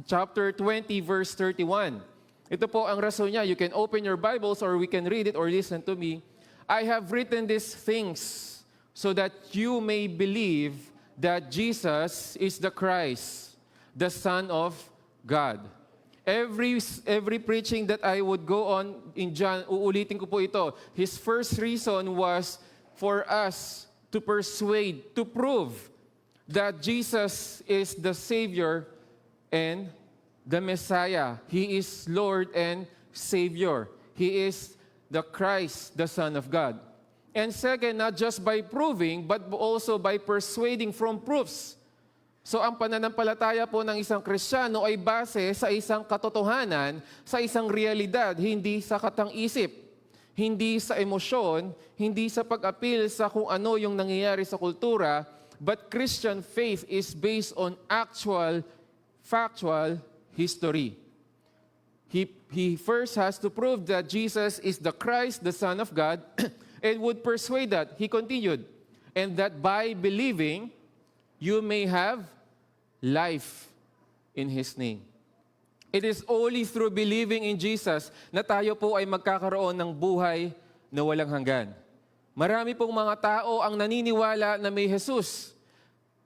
S6: chapter 20, verse 31. Ito po ang rason niya. You can open your Bibles or we can read it or listen to me. I have written these things so that you may believe that Jesus is the Christ, the Son of God. Every preaching that I would go on in John, uulitin ko po ito. His first reason was for us to persuade, to prove that Jesus is the Savior and the Messiah. He is Lord and Savior. He is the Christ, the Son of God. And second, not just by proving, but also by persuading from proofs. So ang pananampalataya po ng isang Kristiyano ay base sa isang katotohanan, sa isang realidad, hindi sa katang-isip, hindi sa emosyon, hindi sa pag-apil sa kung ano yung nangyayari sa kultura, but Christian faith is based on actual factual history. He first has to prove that Jesus is the Christ, the Son of God, and would persuade that. He continued, and that by believing, you may have life in His name. It is only through believing in Jesus na tayo po ay magkakaroon ng buhay na walang hanggan. Marami pong mga tao ang naniniwala na may Jesus.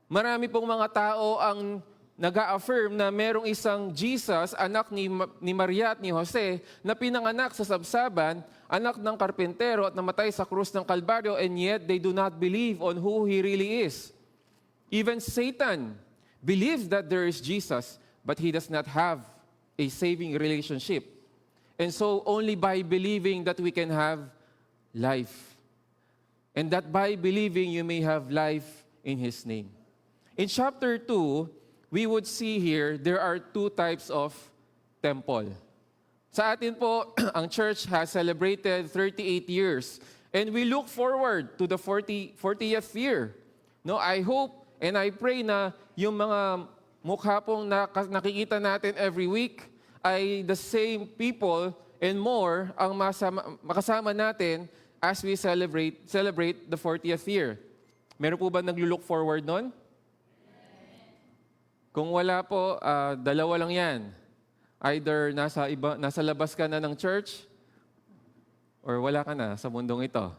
S6: Marami pong mga tao ang nag-a-affirm na merong isang Jesus, anak ni Maria at ni Jose, na pinanganak sa sabsaban, anak ng karpentero at namatay sa krus ng Kalbaryo, and yet they do not believe on who He really is. Even Satan believes that there is Jesus, but he does not have a saving relationship. And so only by believing that we can have life. And that by believing you may have life in His name. In chapter 2, we would see here, there are two types of temple. Sa atin po, ang church has celebrated 38 years. And we look forward to the 40th year. No, I hope and I pray na yung mga mukha pong nakikita natin every week ay the same people and more ang makasama natin as we celebrate the 40th year. Meron po ba naglo-look forward nun? Kung wala po, dalawa lang yan. Either nasa labas ka na ng church, or wala ka na sa mundong ito.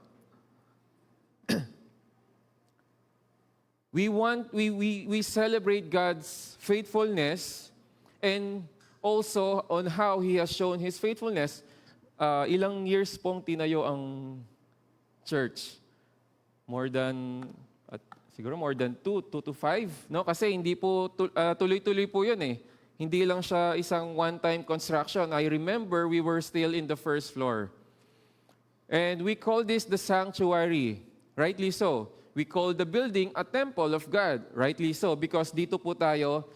S6: We celebrate God's faithfulness and also on how He has shown His faithfulness. Ilang years pong tinayo ang church? Siguro more than 2 to 5, no? Kasi hindi po tuloy-tuloy po 'yun eh. Hindi lang siya isang one-time construction. I remember we were still in the first floor. And we call this the sanctuary. Rightly so. We call the building a temple of God. Rightly so, because dito po tayo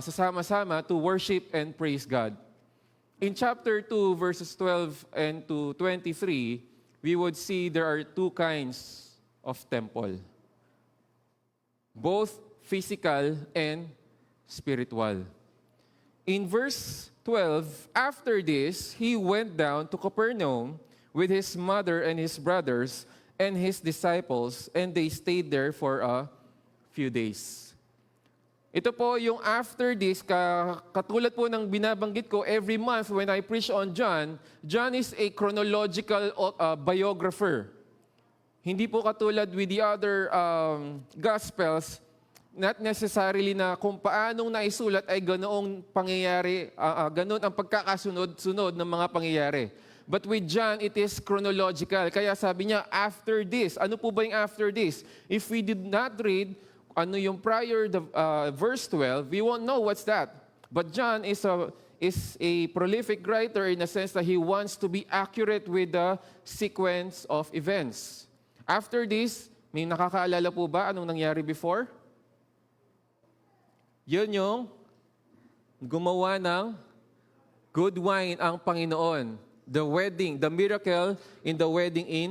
S6: sasama-sama to worship and praise God. In chapter 2, verses 12 and to 23, we would see there are two kinds of temple. Both physical and spiritual. In verse 12, after this, he went down to Capernaum with his mother and his brothers and his disciples, and they stayed there for a few days. Ito po yung after this, katulad po ng binabanggit ko every month when I preach on John, John is a chronological biographer. Hindi po katulad with the other Gospels, not necessarily na kung paanong naisulat ay ganoong pangyayari, ganoon ang pagkakasunod-sunod ng mga pangyayari. But with John, it is chronological. Kaya sabi niya, after this. Ano po ba yung after this? If we did not read ano yung prior the verse 12, we won't know what's that. But John is a prolific writer in the sense that he wants to be accurate with the sequence of events. After this, may nakakaalala po ba anong nangyari before? Yun yung gumawa ng good wine ang Panginoon. The wedding, the miracle in the wedding in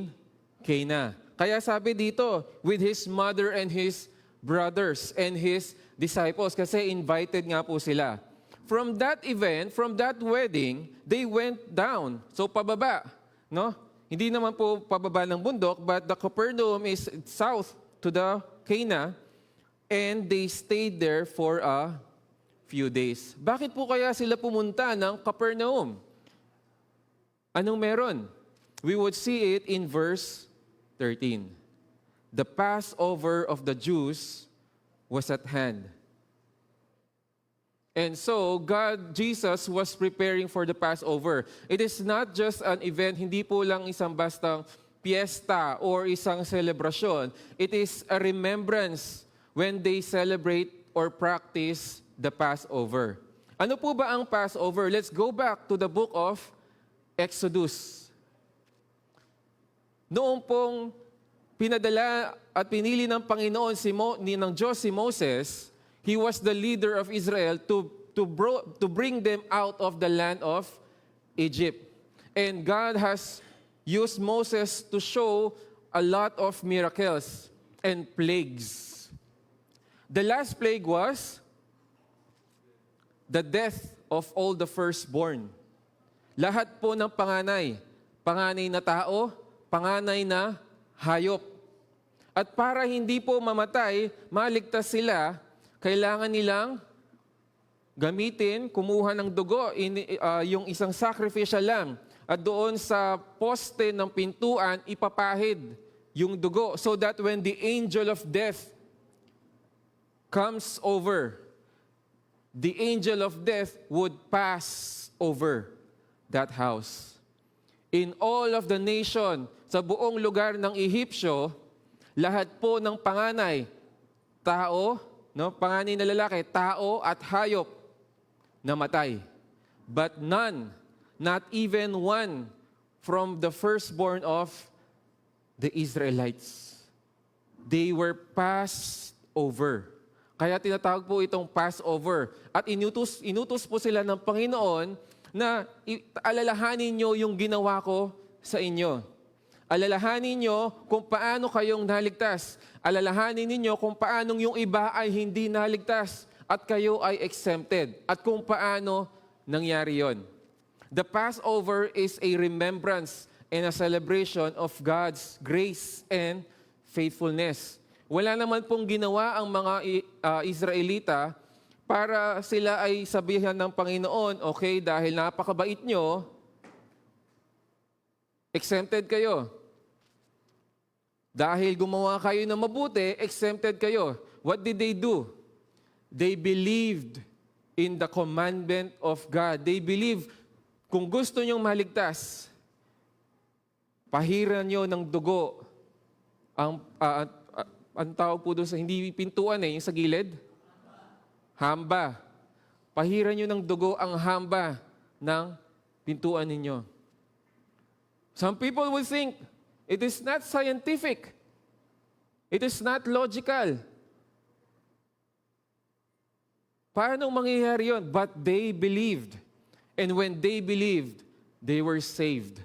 S6: Cana. Kaya sabi dito, with his mother and his brothers and his disciples, kasi invited nga po sila. From that event, from that wedding, they went down. So pababa, no? Hindi naman po pababa ng bundok, but the Capernaum is south to the Cana, and they stayed there for a few days. Bakit po kaya sila pumunta ng Capernaum? Anong meron? We would see it in verse 13. The Passover of the Jews was at hand. And so, Jesus was preparing for the Passover. It is not just an event, hindi po lang isang bastang piyesta or isang celebration. It is a remembrance when they celebrate or practice the Passover. Ano po ba ang Passover? Let's go back to the book of Exodus. Noong pong pinadala at pinili ng Panginoon ng Diyos si Moses, he was the leader of Israel to bring them out of the land of Egypt. And God has used Moses to show a lot of miracles and plagues. The last plague was the death of all the firstborn. Lahat po ng panganay na tao, panganay na hayop. At para hindi po mamatay, maligtas sila, kailangan nilang gamitin, kumuha ng dugo, yung isang sacrificial lamb. At doon sa poste ng pintuan, ipapahid yung dugo so that when the angel of death comes over, the angel of death would pass over that house. In all of the nation, sa buong lugar ng Ehipsyo, lahat po ng panganay, tao, no, panganay na lalaki, tao at hayop, namatay. But none, not even one from the firstborn of the Israelites. They were passed over. Kaya tinatawag po itong Passover. At inutos po sila ng Panginoon na alalahanin nyo yung ginawa ko sa inyo. Alalahanin nyo kung paano kayong naligtas. Alalahanin ninyo kung paano yung iba ay hindi naligtas at kayo ay exempted. At kung paano nangyari yon. The Passover is a remembrance and a celebration of God's grace and faithfulness. Wala naman pong ginawa ang mga Israelita para sila ay sabihan ng Panginoon, okay, dahil napakabait nyo, exempted kayo. Dahil gumawa kayo ng mabuti, exempted kayo. What did they do? They believed in the commandment of God. They believed, kung gusto nyong maligtas, pahiran nyo ng dugo. Ang tawag po doon sa, hindi pintuan yung sa gilid? Hamba. Pahiran nyo ng dugo ang hamba ng pintuan ninyo. Some people will think, it is not scientific. It is not logical. Paano mangyayari yun? But they believed. And when they believed, they were saved.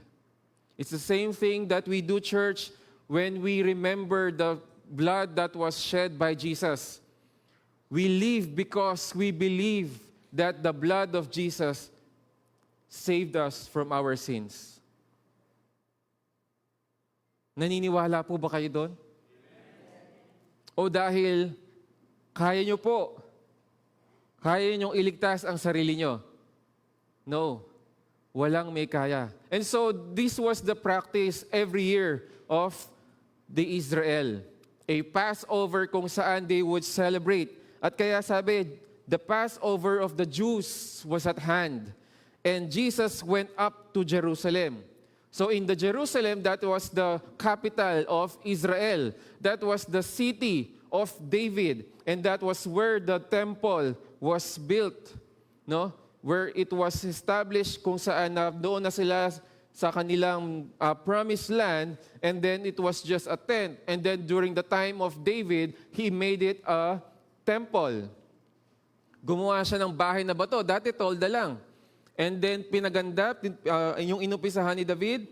S6: It's the same thing that we do, church, when we remember the blood that was shed by Jesus. We live because we believe that the blood of Jesus saved us from our sins. Naniniwala po ba kayo doon? O dahil kaya nyo po, kaya nyong iligtas ang sarili nyo? No. Walang may kaya. And so, this was the practice every year of the Israel. A Passover kung saan they would celebrate. At kaya sabi, the Passover of the Jews was at hand. And Jesus went up to Jerusalem. So in the Jerusalem, that was the capital of Israel. That was the city of David. And that was where the temple was built. No? Where it was established kung saan doon na sila sa kanilang promised land, and then it was just a tent. And then during the time of David, he made it a temple. Gumawa siya ng bahay na bato. Dati tolda lang. And then pinaganda, yung inupisahan ni David,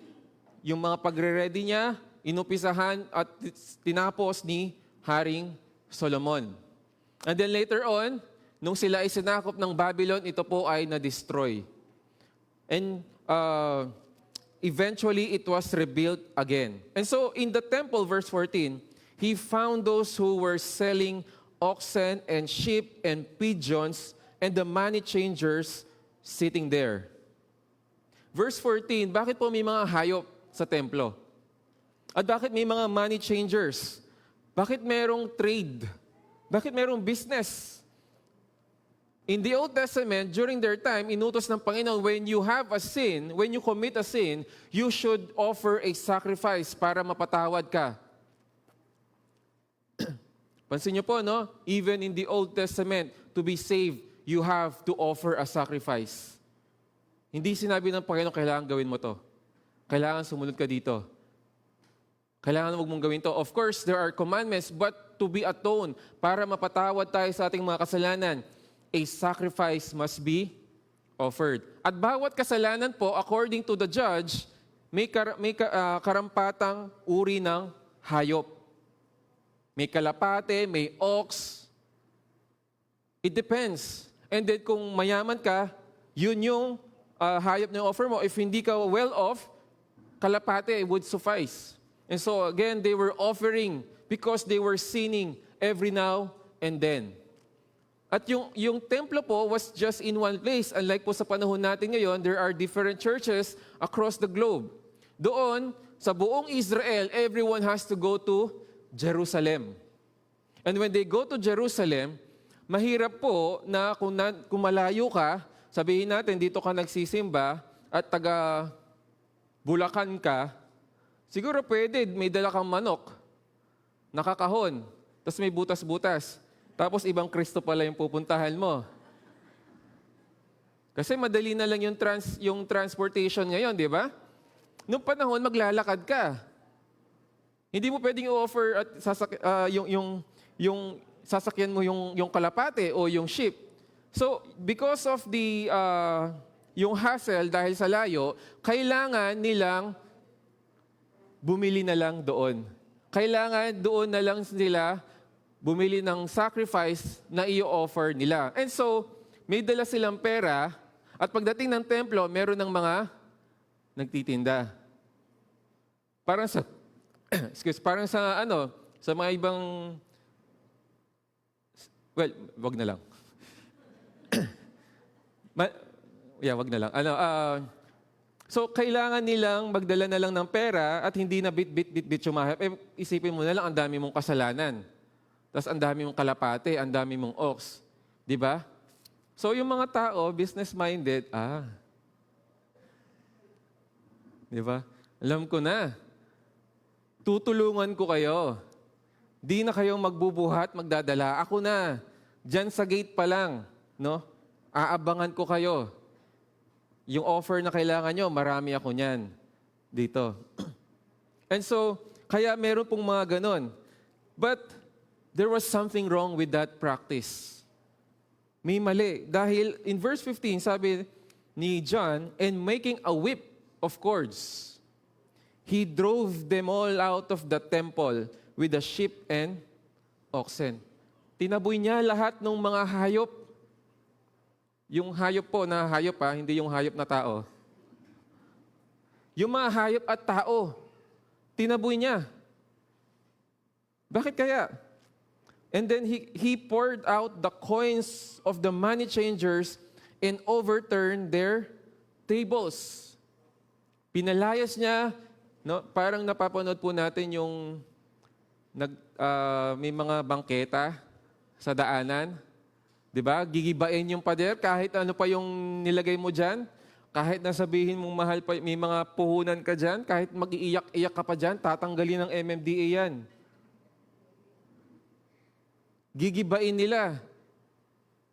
S6: yung mga pagre-ready niya, inupisahan at tinapos ni Haring Solomon. And then later on, nung sila ay sinakop ng Babylon, ito po ay na-destroy. And eventually, it was rebuilt again. And so, in the temple, verse 14, he found those who were selling oxen and sheep and pigeons and the money changers sitting there. Verse 14, bakit po may mga hayop sa templo? At bakit may mga money changers? Bakit merong trade? Bakit merong business? In the Old Testament, during their time, inutos ng Panginoon, when you have a sin, when you commit a sin, you should offer a sacrifice para mapatawad ka. Pansin niyo po, no? Even in the Old Testament, to be saved, you have to offer a sacrifice. Hindi sinabi ng Panginoon, kailangan gawin mo to. Kailangan sumunod ka dito. Kailangan huwag mong gawin to. Of course, there are commandments, but to be atoned, para mapatawad tayo sa ating mga kasalanan, a sacrifice must be offered. At bawat kasalanan po, according to the judge, may karampatang uri ng hayop. May kalapate, may ox. It depends. And then kung mayaman ka, yun yung hayop na offer mo. If hindi ka well off, kalapate would suffice. And so again, they were offering because they were sinning every now and then. At yung templo po was just in one place. Unlike po sa panahon natin ngayon, there are different churches across the globe. Doon, sa buong Israel, everyone has to go to Jerusalem. And when they go to Jerusalem, mahirap po na kung malayo ka, sabihin natin dito ka nagsisimba at taga Bulacan ka, siguro pwede, may dala kang manok, nakakahon, tapos may butas-butas. Tapos ibang Kristo pala yung pupuntahan mo. Kasi madali na lang yung transportation ngayon, di ba? Noong panahon, maglalakad ka. Hindi mo pwedeng i-offer at yung sasakyan mo yung kalapate o yung sheep. So, because of yung hassle dahil sa layo, kailangan nilang bumili na lang doon. Kailangan doon na lang sila bumili ng sacrifice na i-offer nila. And so, may dala silang pera at pagdating ng templo, meron ng mga nagtitinda. Parang sa parang sa sa mga ibang wag na lang. Wag na lang. So, kailangan nilang magdala na lang ng pera at hindi na bit yung mahirap. Isipin mo na lang, ang dami mong kasalanan. Tapos ang dami mong kalapate, ang dami mong ox. Di ba? So, yung mga tao, business-minded, di ba? Alam ko na. Tutulungan ko kayo. Di na kayong magbubuhat, magdadala. Ako na. Diyan sa gate pa lang, no? Aabangan ko kayo. Yung offer na kailangan nyo, marami ako niyan dito. And so, kaya meron pong mga ganon. But, there was something wrong with that practice. May mali. Dahil in verse 15, sabi ni John, and making a whip of cords, he drove them all out of the temple with the sheep and oxen. Tinaboy niya lahat ng mga hayop. Yung hayop po na hayop hindi yung hayop na tao. Yung mga hayop at tao, tinaboy niya. Bakit kaya? And then he poured out the coins of the money changers and overturned their tables. Pinalayas niya, no? Parang napapanood po natin yung may mga bangketa sa daanan. 'Di ba? Gigibain yung pader kahit ano pa yung nilagay mo diyan. Kahit nasabihin mong mahal pa, may mga puhunan ka diyan, kahit mag-iiyak-iyak ka pa diyan, tatanggalin ng MMDA 'yan. Gigibain nila.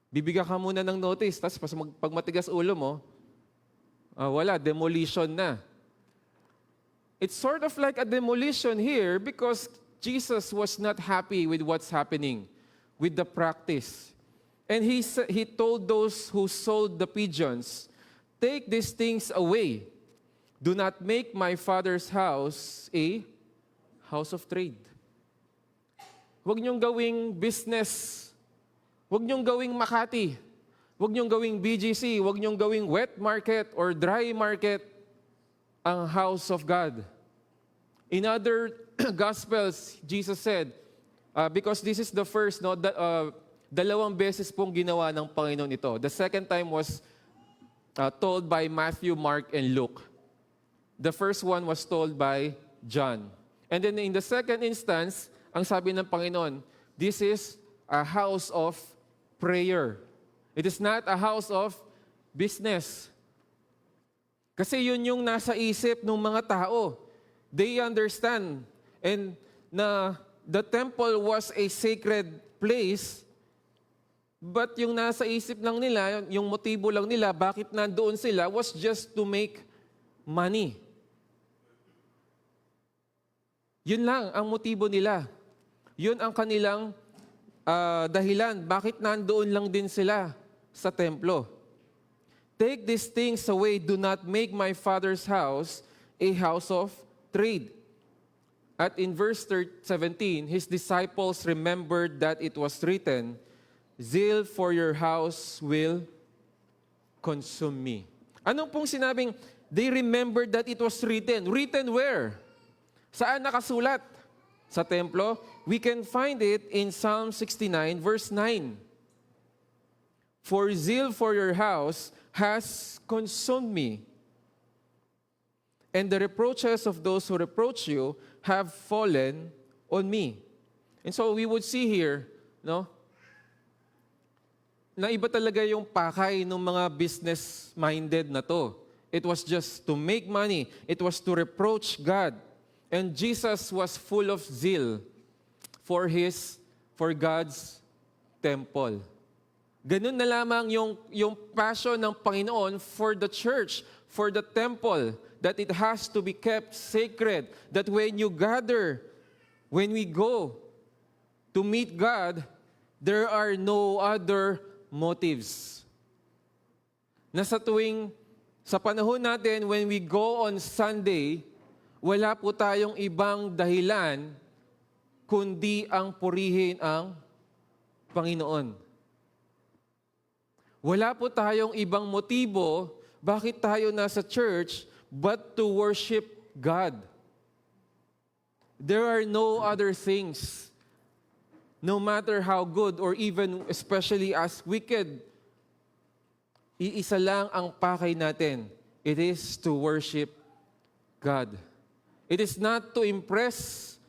S6: Bibigyan ka muna ng notice, tapos pag matigas ulo mo, wala, demolition na. It's sort of like a demolition here because Jesus was not happy with what's happening, with the practice. And he told those who sold the pigeons, "Take these things away. Do not make my Father's house a house of trade." Huwag niyong gawing business. Huwag niyong gawing Makati. Huwag niyong gawing BGC. Huwag niyong gawing wet market or dry market ang house of God. In other Gospels, Jesus said, because this is the first, no, dalawang beses pong ginawa ng Panginoon ito. The second time was told by Matthew, Mark, and Luke. The first one was told by John. And then in the second instance, ang sabi ng Panginoon, this is a house of prayer. It is not a house of business. Kasi yun yung nasa isip ng mga tao. They understand and na the temple was a sacred place, but yung nasa isip lang nila, yung motibo lang nila, bakit nandoon sila, was just to make money. Yun lang ang motibo nila. Yun ang kanilang dahilan. Bakit nandoon lang din sila sa templo? Take these things away. Do not make my Father's house a house of trade. At in verse 17, his disciples remembered that it was written, "Zeal for your house will consume me." Anong pong sinabing, they remembered that it was written? Written where? Saan nakasulat? Sa templo? We can find it in Psalm 69 verse 9. "For zeal for your house has consumed me, and the reproaches of those who reproach you have fallen on me." And so we would see here, no, na iba talaga yung pakay ng mga business-minded na to. It was just to make money. It was to reproach God. And Jesus was full of zeal for God's temple. Ganun na lamang yung passion ng Panginoon for the church, for the temple, that it has to be kept sacred, that when you gather, when we go to meet God, there are no other motives. Na sa panahon natin, when we go on Sunday, wala po tayong ibang dahilan kundi ang purihin ang Panginoon. Wala po tayong ibang motibo bakit tayo nasa church but to worship God. There are no other things, no matter how good or even especially as wicked, iisa lang ang pakay natin. It is to worship God. It is not to impress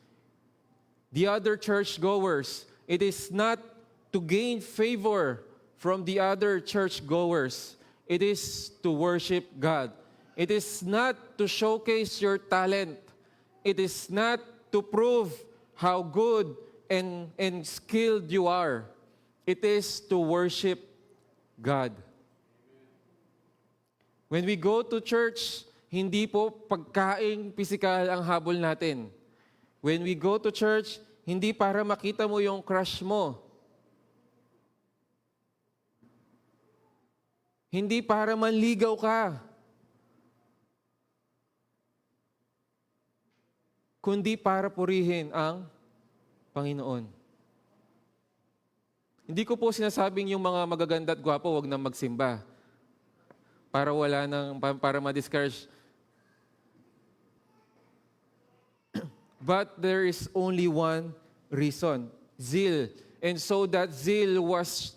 S6: the other churchgoers. It is not to gain favor from the other churchgoers. It is to worship God. It is not to showcase your talent. It is not to prove how good and skilled you are. It is to worship God. When we go to church, hindi po pagkaing pisikal ang habol natin. When we go to church, hindi para makita mo yung crush mo. Hindi para manligaw ka. Kundi para purihin ang Panginoon. Hindi ko po sinasabing yung mga magaganda at gwapo, wag na magsimba. Para ma-discourage. But there is only one reason, zeal. And so that zeal was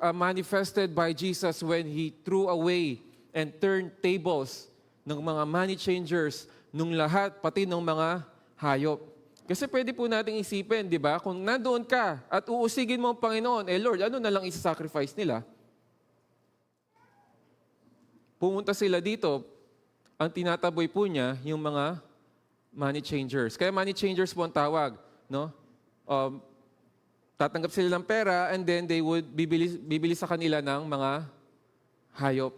S6: manifested by Jesus when He threw away and turned tables ng mga money changers, nung lahat, pati ng mga hayop. Kasi pwede po nating isipin, di ba? Kung nandoon ka at uusigin mo ang Panginoon, Lord, ano na lang isa-sacrifice nila? Pumunta sila dito, ang tinataboy po niya, yung mga money changers. Kaya money changers po ang tawag, no? Tatanggap sila ng pera and then they would bibili sa kanila ng mga hayop.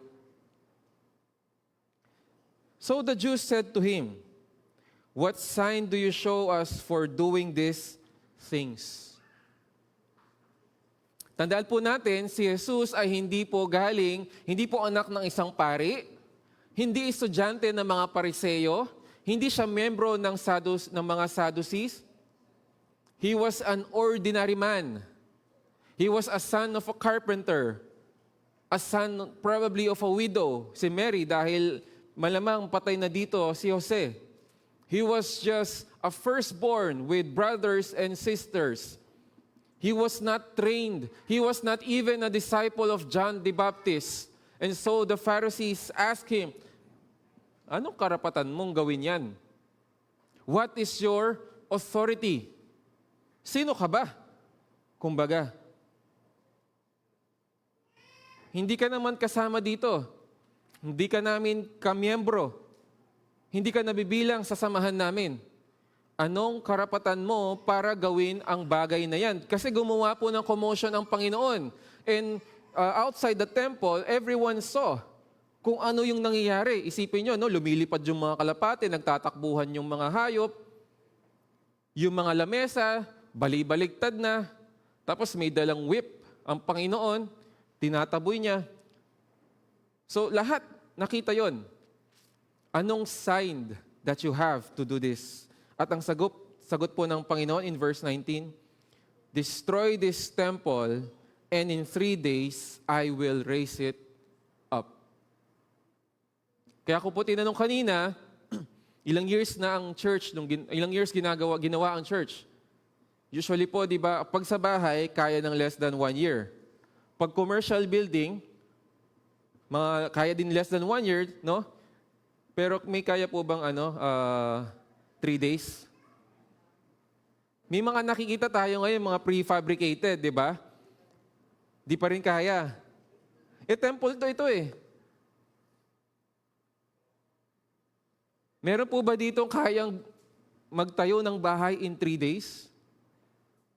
S6: So the Jews said to Him, "What sign do you show us for doing these things?" Tandaan po natin, si Jesus ay hindi po anak ng isang pari, hindi estudyante ng mga Pariseo, hindi siya membro ng mga Sadducees. He was an ordinary man. He was a son of a carpenter, a son probably of a widow, si Mary, dahil malamang patay na dito si Jose. He was just a firstborn with brothers and sisters. He was not trained. He was not even a disciple of John the Baptist. And so the Pharisees asked Him, "Anong karapatan mong gawin yan? What is your authority? Sino ka ba?" Kumbaga, hindi ka naman kasama dito. Hindi ka namin kamiyembro. Hindi ka nabibilang sa samahan namin. Anong karapatan mo para gawin ang bagay na yan? Kasi gumawa po ng commotion ang Panginoon. And outside the temple, everyone saw kung ano yung nangyayari. Isipin nyo, no, lumilipad yung mga kalapate, nagtatakbuhan yung mga hayop, yung mga lamesa, bali-baligtad na, tapos may dalang whip ang Panginoon, tinataboy niya. So lahat, nakita yon. Anong sign that you have to do this? At ang sagot po ng Panginoon in verse 19, "Destroy this temple, and in 3 days, I will raise it up." Kaya ako po tinanong kanina, ilang years na ang church, ilang years ginawa ang church? Usually po, di ba, pag sa bahay, kaya ng less than 1 year. Pag commercial building, kaya din less than 1 year, no? Pero may kaya po bang 3 days? May mga nakikita tayo ngayon, mga prefabricated, di ba? Di pa rin kaya. Temple ito eh. Meron po ba dito kayang magtayo ng bahay in 3 days?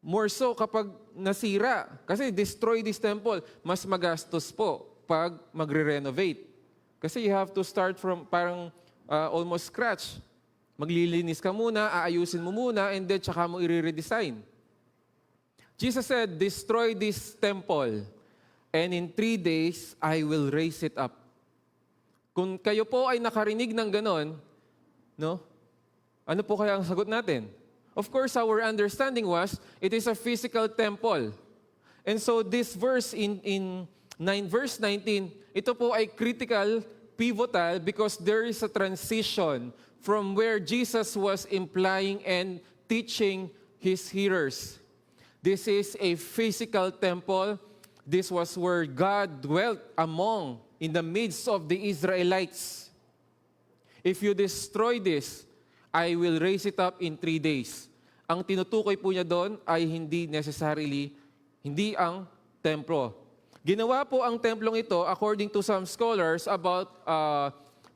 S6: More so kapag nasira. Kasi destroy this temple, mas magastos po pag magre-renovate. Kasi you have to start from parang almost scratch. Maglilinis ka muna, aayusin mo muna, and then tsaka mo i-redesign. Jesus said, "Destroy this temple, and in 3 days, I will raise it up." Kung kayo po ay nakarinig ng ganon, no? Ano po kaya ang sagot natin? Of course, our understanding was, it is a physical temple. And so this verse in verse 19, ito po ay critical, pivotal, because there is a transition from where Jesus was implying and teaching His hearers. This is a physical temple. This was where God dwelt in the midst of the Israelites. If you destroy this, I will raise it up in 3 days. Ang tinutukoy po niya doon ay hindi ang templo. Ginawa po ang templong ito, according to some scholars, about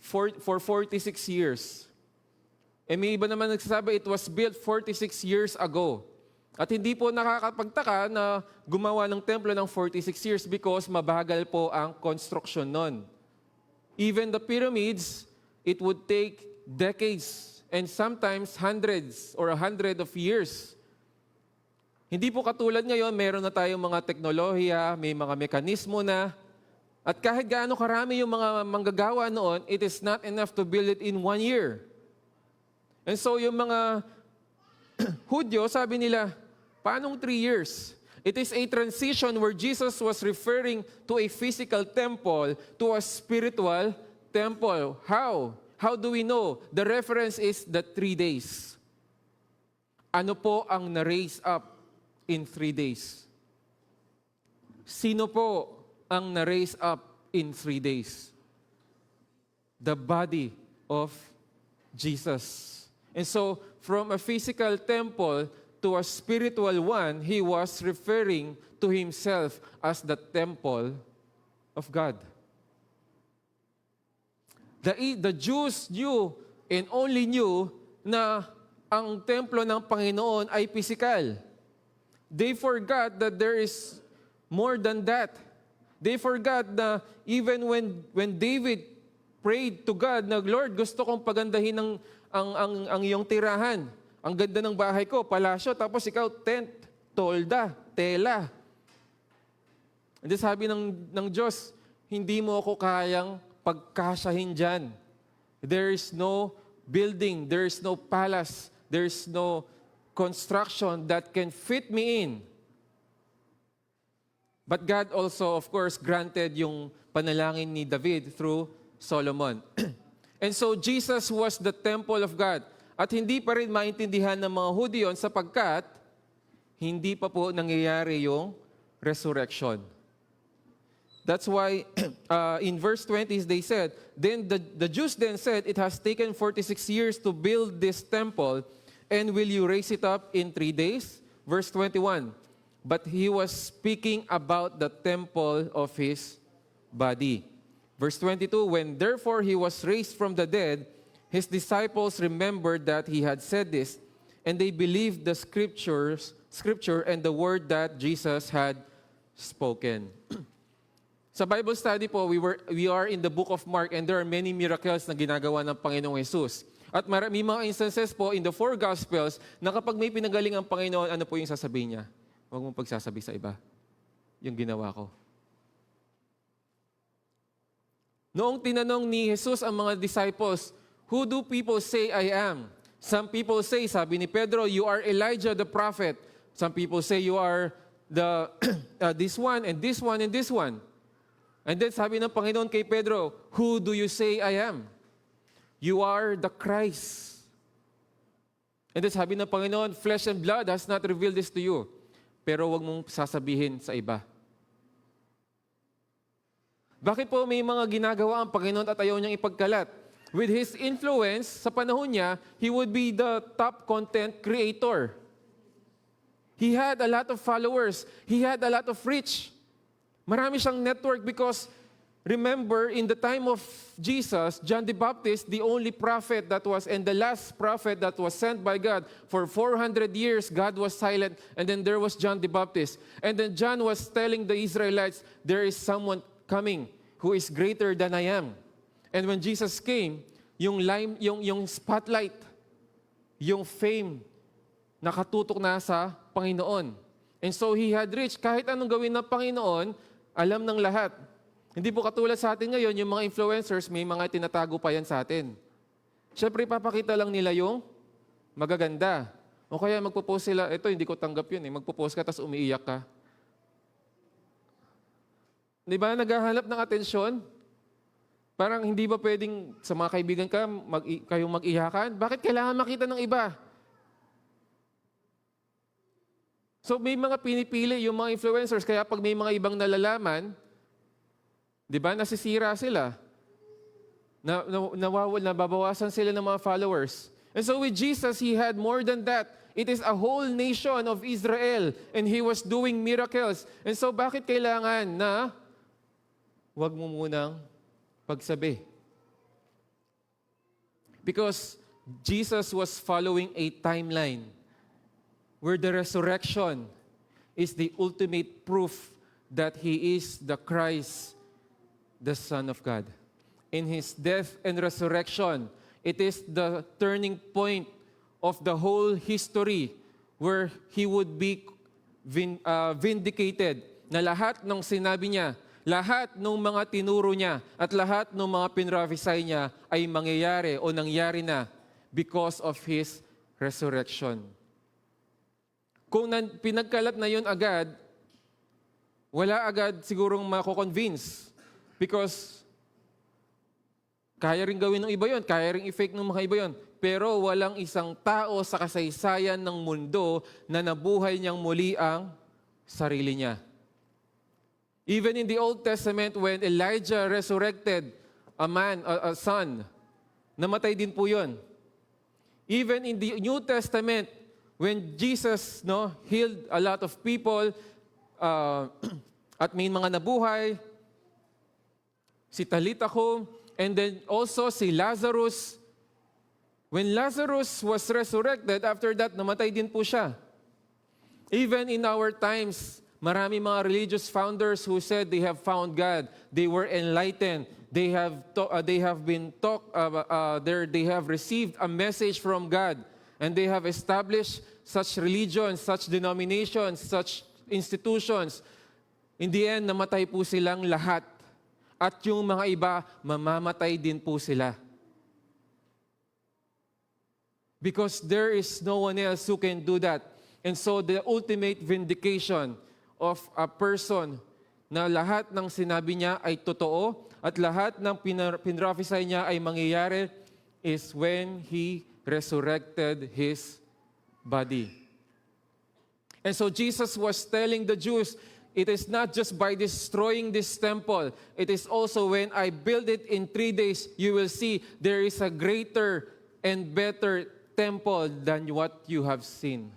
S6: for 46 years. May iba naman nagsasabi, it was built 46 years ago. At hindi po nakakapagtaka na gumawa ng templo ng 46 years because mabagal po ang construction nun. Even the pyramids, it would take decades and sometimes hundreds or 100 of years. Hindi po katulad ngayon, meron na tayong mga teknolohiya, may mga mekanismo na, at kahit gaano karami yung mga manggagawa noon, it is not enough to build it in 1 year. And so yung mga Hudyo, sabi nila, paanong 3 years? It is a transition where Jesus was referring to a physical temple to a spiritual temple. How? How do we know? The reference is the 3 days. ano po ang na-raise up in 3 days? Sino po ang na-raise up in 3 days? The body of Jesus. And so, from a physical temple to a spiritual one, he was referring to himself as the temple of God. The Jews knew and only knew na ang templo ng Panginoon ay physical. They forgot that there is more than that. They forgot na even when David prayed to God na, Lord, gusto kong pagandahin ang iyong tirahan. Ang ganda ng bahay ko, palasyo, tapos ikaw tent, tolda, tela. And then sabi ng Diyos, hindi mo ako kayang pagkasahin dyan. There is no building, there is no palace, there is no construction that can fit me in. But God also, of course, granted yung panalangin ni David through Solomon. And so Jesus was the temple of God. At hindi pa rin maintindihan ng mga Hudyo sapagkat hindi pa po nangyayari yung resurrection. That's why in verse 20 they said, then the Jews then said, it has taken 46 years to build this temple, and will you raise it up in 3 days? Verse 21, but he was speaking about the temple of his body. Verse 22, when therefore he was raised from the dead, his disciples remembered that he had said this, and they believed the scripture and the word that Jesus had spoken. Sa Bible study po, we are in the book of Mark, and there are many miracles na ginagawa ng Panginoong Jesus. At may mga instances po in the 4 Gospels na kapag may pinagaling ang Panginoon, ano po yung sasabihin niya? Huwag mong pagsasabi sa iba. Yung ginawa ko. Noong tinanong ni Jesus ang mga disciples, who do people say I am? Some people say, sabi ni Pedro, you are Elijah the prophet. Some people say you are this one and this one and this one. And then sabi ng Panginoon kay Pedro, who do you say I am? You are the Christ. And then sabi ng Panginoon, flesh and blood has not revealed this to you. Pero wag mong sasabihin sa iba. Bakit po may mga ginagawa ang Panginoon at ayaw niyang ipagkalat? With His influence, sa panahon niya, He would be the top content creator. He had a lot of followers. He had a lot of reach. Marami siyang network because remember, in the time of Jesus, John the Baptist, the only prophet that was, and the last prophet that was sent by God, for 400 years, God was silent, and then there was John the Baptist. And then John was telling the Israelites, there is someone coming who is greater than I am. And when Jesus came, yung spotlight, yung fame, nakatutok na sa Panginoon. And so He had reached, kahit anong gawin ng Panginoon, alam ng lahat. Hindi po katulad sa atin ngayon, yung mga influencers, may mga tinatago pa yan sa atin. Siyempre, papakita lang nila yung magaganda. O kaya magpo-post sila, ito hindi ko tanggap yun, magpo-post ka, tapos umiiyak ka. Di ba, naghahanap ng atensyon? Parang hindi ba pwedeng sa mga kaibigan ka, kayong mag-iyakan? Bakit kailangan makita ng iba? So may mga pinipili yung mga influencers, kaya pag may mga ibang nalalaman, di ba, nasisira sila. Nababawasan sila ng mga followers. And so with Jesus, He had more than that. It is a whole nation of Israel, and He was doing miracles. And so bakit kailangan na wag mo munang pagsabi? Because Jesus was following a timeline where the resurrection is the ultimate proof that He is the Christ, the Son of God. In His death and resurrection, it is the turning point of the whole history where He would be vindicated, na lahat ng sinabi niya, lahat ng mga tinuro niya, at lahat ng mga pinrophesy niya ay mangyayari o nangyari na because of His resurrection. Kung pinagkalat na yun agad, wala agad sigurong mako-convince. Because kaya rin gawin ng iba yun, kaya rin i-fake ng mga iba yun. pero walang isang tao sa kasaysayan ng mundo na nabuhay niyang muli ang sarili niya. Even in the Old Testament, when Elijah resurrected a son, namatay din po yun. Even in the New Testament, when Jesus healed a lot of people, at may mga nabuhay, si Talita Kum, and then also si Lazarus. When Lazarus was resurrected, after that, namatay din po siya. Even in our times, marami mga religious founders who said they have found God. They were enlightened. They have received a message from God. And they have established such religions, such denominations, such institutions. In the end, namatay po silang lahat. At yung mga iba, mamamatay din po sila. Because there is no one else who can do that. And so the ultimate vindication of a person na lahat ng sinabi niya ay totoo at lahat ng pinrophesy niya ay mangyayari is when He resurrected His body. And so Jesus was telling the Jews, it is not just by destroying this temple, it is also when I build it in 3 days, you will see there is a greater and better temple than what you have seen.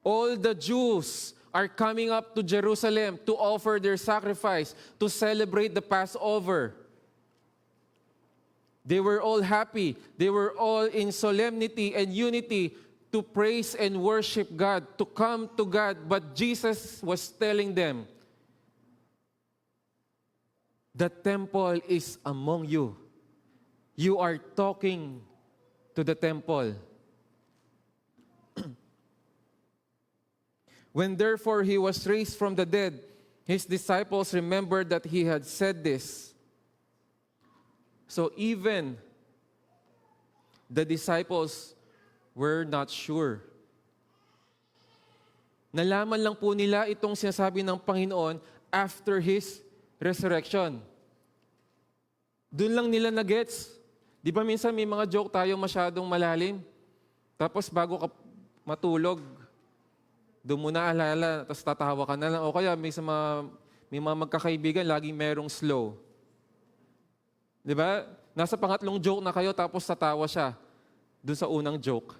S6: All the Jews are coming up to Jerusalem to offer their sacrifice, to celebrate the Passover. They were all happy. They were all in solemnity and unity to praise and worship God, to come to God. But Jesus was telling them, the temple is among you. You are talking to the temple. When therefore He was raised from the dead, His disciples remembered that He had said this. So even the disciples were not sure. Nalaman lang po nila itong sinasabi ng Panginoon after His resurrection. Doon lang nila na-gets. Di ba minsan may mga joke tayo masyadong malalim? Tapos bago ka matulog, doon mo na alala, tapos tatawa ka na lang. O kaya may mga magkakaibigan, laging merong slow. Di ba? Nasa pangatlong joke na kayo, tapos tatawa siya doon sa unang joke.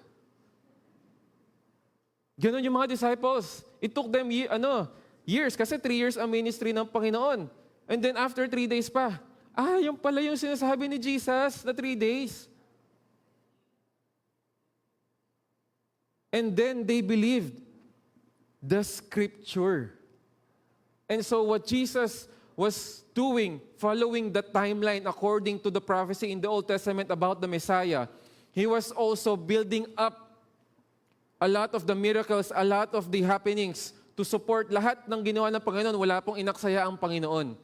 S6: Ganon yung mga disciples. It took them years, kasi 3 years ang ministry ng Panginoon. And then after 3 days pa, yung pala yung sinasabi ni Jesus na 3 days. And then they believed the Scripture. And so what Jesus was doing, following the timeline according to the prophecy in the Old Testament about the Messiah, He was also building up a lot of the miracles, a lot of the happenings to support lahat ng ginawa ng Panginoon. Wala pong inaksaya ang Panginoon.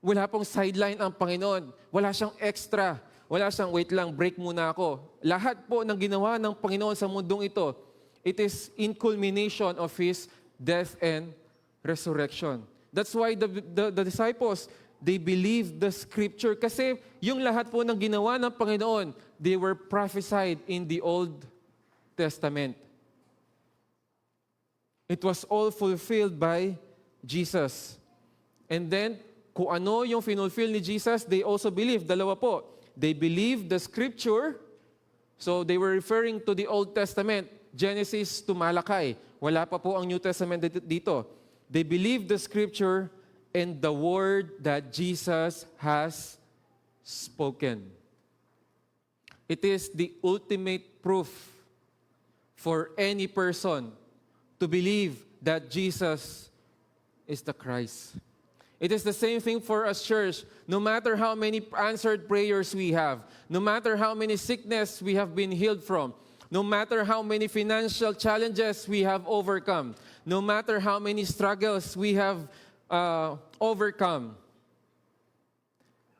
S6: Wala pong sideline ang Panginoon. Wala siyang extra. Wala siyang, wait lang, break muna ako. Lahat po ng ginawa ng Panginoon sa mundong ito, it is in culmination of His death and resurrection. That's why the disciples, they believed the Scripture. Kasi yung lahat po ng ginawa ng Panginoon, they were prophesied in the Old Testament. It was all fulfilled by Jesus. And then, kung ano yung finulfill ni Jesus, they also believed. Dalawa po. They believed the Scripture. So they were referring to the Old Testament, Genesis to Malachi. Wala pa po ang New Testament dito. They believed the Scripture and the word that Jesus has spoken. It is the ultimate proof for any person to believe that Jesus is the Christ. It is the same thing for us, church. No matter how many answered prayers we have, no matter how many sickness we have been healed from, no matter how many financial challenges we have overcome, no matter how many struggles we have overcome,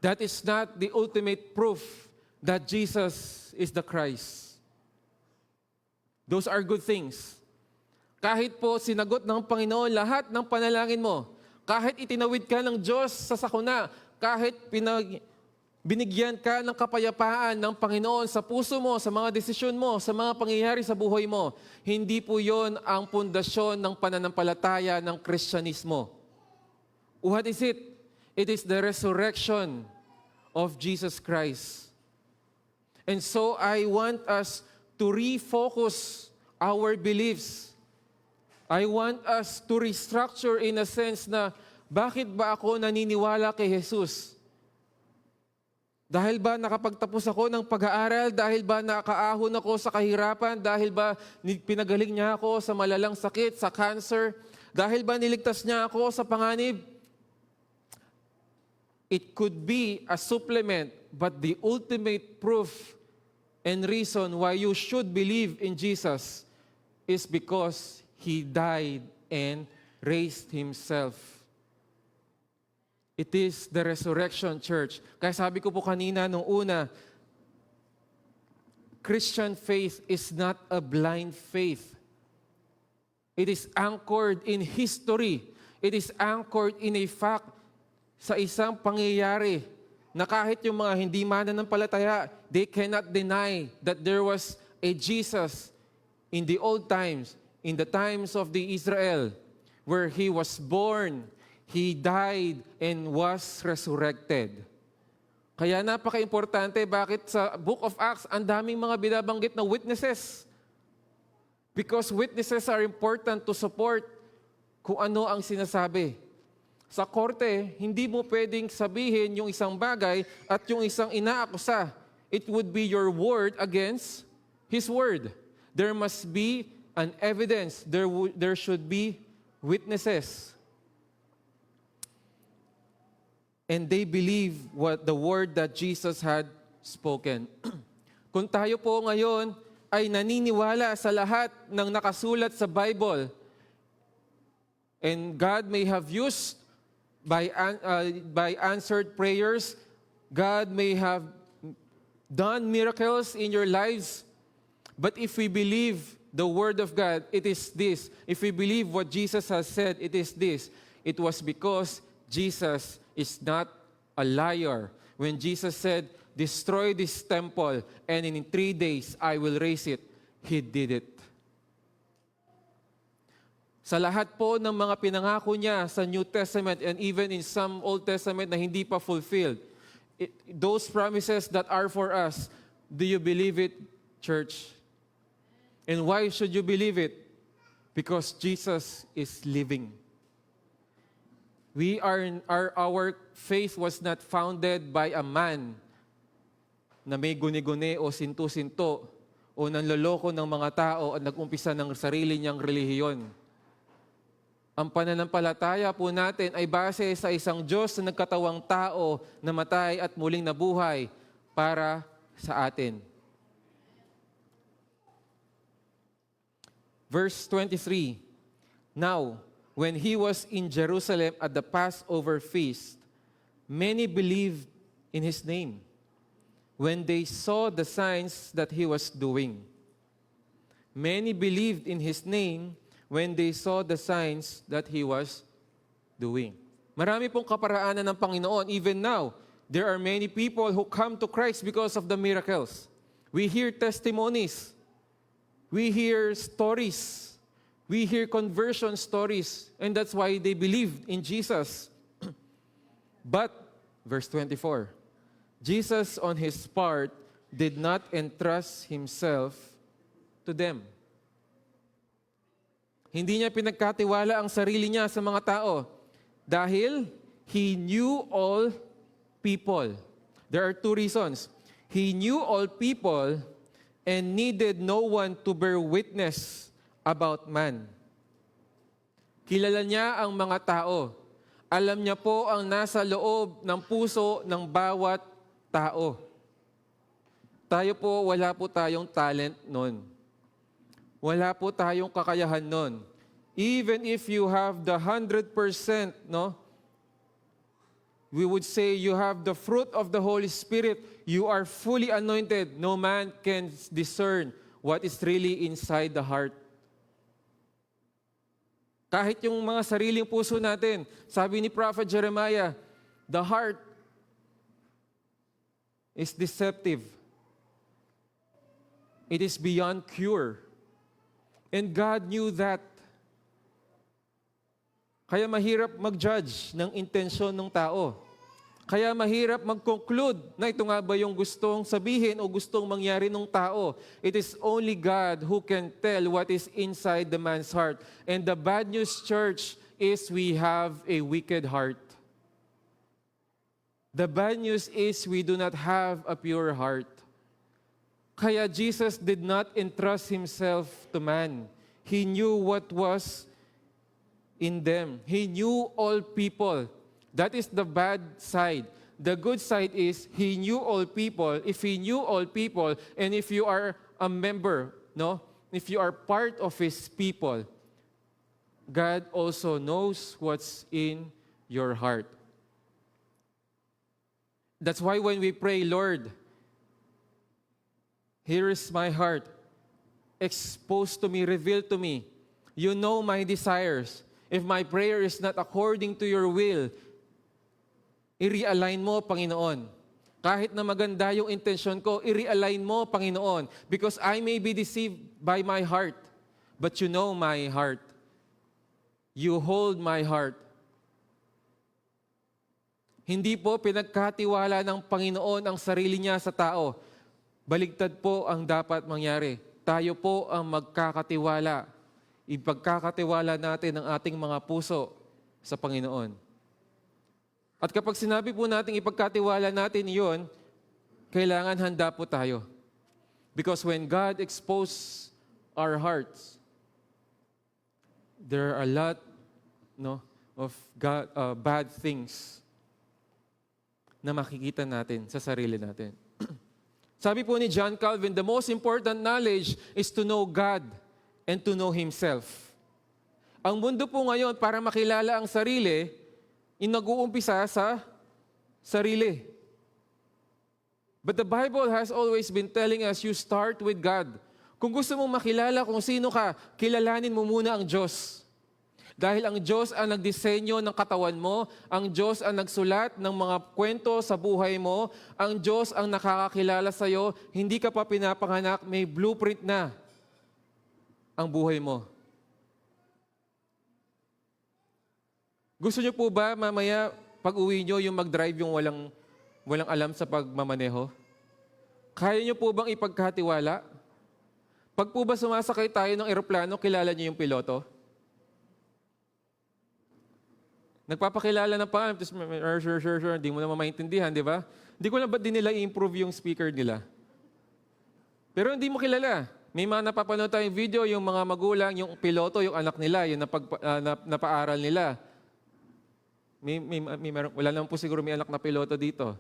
S6: that is not the ultimate proof that Jesus is the Christ. Those are good things. Kahit po sinagot ng Panginoon lahat ng panalangin mo, kahit itinawid ka ng Diyos sa sakuna, kahit binigyan ka ng kapayapaan ng Panginoon sa puso mo, sa mga desisyon mo, sa mga pangyayari sa buhay mo, hindi po yon ang pundasyon ng pananampalataya ng Kristyanismo. What is it? It is the resurrection of Jesus Christ. And so I want us to refocus our beliefs. I want us to restructure in a sense na bakit ba ako naniniwala kay Jesus? Dahil ba nakapagtapos ako ng pag-aaral? Dahil ba nakaahon ako sa kahirapan? Dahil ba pinagaling niya ako sa malalang sakit, sa cancer? Dahil ba niligtas niya ako sa panganib? It could be a supplement, but the ultimate proof and reason why you should believe in Jesus is because He died and raised Himself. It is the resurrection, church. Kaya sabi ko po kanina nung una, Christian faith is not a blind faith. It is anchored in history. It is anchored in a fact sa isang pangyayari na kahit yung mga hindi mananampalataya, they cannot deny that there was a Jesus in the old times, in the times of the Israel, where He was born, He died and was resurrected. Kaya napaka-importante bakit sa Book of Acts ang daming mga binabanggit na witnesses. Because witnesses are important to support kung ano ang sinasabi. Sa korte, hindi mo pwedeng sabihin yung isang bagay at yung isang inaakusa. It would be your word against his word. There must be an evidence. There should be witnesses. And they believe what the word that Jesus had spoken. Kung tayo po ngayon ay naniniwala sa lahat ng nakasulat sa Bible, and God may have used by answered prayers, God may have done miracles in your lives, but if we believe the word of God, it is this. If we believe what Jesus has said, it is this. It was because Jesus is not a liar. When Jesus said, destroy this temple, and in 3 days I will raise it, He did it. Sa lahat po ng mga pinangako niya sa New Testament and even in some Old Testament na hindi pa fulfilled, those promises that are for us, do you believe it, church? And why should you believe it? Because Jesus is living. Our faith was not founded by a man na may guni-guni o sinto-sinto o nanloloko ng mga tao at nag-umpisa ng sarili niyang relihiyon. Ang pananampalataya po natin ay base sa isang Diyos na nagkatawang tao, namatay at muling nabuhay para sa atin. Verse 23, Now, when He was in Jerusalem at the Passover feast, many believed in His name when they saw the signs that He was doing. Many believed in His name when they saw the signs that He was doing. Marami pong kaparaanan ng Panginoon. Even now, there are many people who come to Christ because of the miracles. We hear testimonies. We hear stories. We hear conversion stories, and that's why they believed in Jesus. But, verse 24, Jesus on His part did not entrust Himself to them. Hindi Niya pinagkatiwala ang sarili Niya sa mga tao dahil He knew all people. There are 2 reasons. He knew all people and needed no one to bear witness about man. Kilala Niya ang mga tao. Alam Niya po ang nasa loob ng puso ng bawat tao. Tayo po, wala po tayong talent nun. Wala po tayong kakayahan nun. Even if you have the 100%, no? We would say you have the fruit of the Holy Spirit. You are fully anointed. No man can discern what is really inside the heart. Kahit yung mga sariling puso natin, sabi ni Prophet Jeremiah, the heart is deceptive. It is beyond cure. And God knew that. Kaya mahirap mag-judge ng intensyon ng tao. Kaya mahirap mag-conclude na ito nga ba yung gustong sabihin o gustong mangyari ng tao. It is only God who can tell what is inside the man's heart. And the bad news, church, is we have a wicked heart. The bad news is we do not have a pure heart. Kaya Jesus did not entrust himself to man. He knew what was in them. He knew all people. That is the bad side. The good side is he knew all people. If he knew all people, and if you are a member, no? If you are part of his people, God also knows what's in your heart. That's why when we pray, Lord, here is my heart. Expose to me, reveal to me. You know my desires. If my prayer is not according to your will, i-realign mo, Panginoon. Kahit na maganda yung intensyon ko, i-realign mo, Panginoon. Because I may be deceived by my heart, but you know my heart. You hold my heart. Hindi po pinagkatiwala ng Panginoon ang sarili niya sa tao. Baligtad po ang dapat mangyari. Tayo po ang magkakatiwala. Ipagkakatiwala natin ang ating mga puso sa Panginoon. At kapag sinabi po natin ipagkatiwala natin iyon, kailangan handa po tayo. Because when God exposes our hearts, there are a lot of bad things na makikita natin sa sarili natin. Sabi po ni John Calvin, the most important knowledge is to know God and to know Himself. Ang mundo po ngayon, para makilala ang sarili, nag-uumpisa sa sarili. But the Bible has always been telling us, you start with God. Kung gusto mong makilala kung sino ka, kilalanin mo muna ang Diyos. Dahil ang Diyos ang nagdisenyo ng katawan mo, ang Diyos ang nagsulat ng mga kwento sa buhay mo, ang Diyos ang nakakakilala sa iyo, hindi ka pa pinapanganak, may blueprint na ang buhay mo. Gusto niyo po ba mamaya pag uwi niyo yung mag-drive yung walang alam sa pagmamaneho? Kaya niyo po bang ipagkatiwala? Pag po ba sumasakay tayo ng eroplano, kilala niyo yung piloto? Nagpapakilala ng pangalan, tapos sure, hindi mo naman maintindihan, di ba? Hindi ko lang ba't din nila i-improve yung speaker nila? Pero hindi mo kilala. May mga napapanood tayong video, yung mga magulang, yung piloto, yung anak nila, yung napaaral nila. Wala naman po siguro may anak na piloto dito.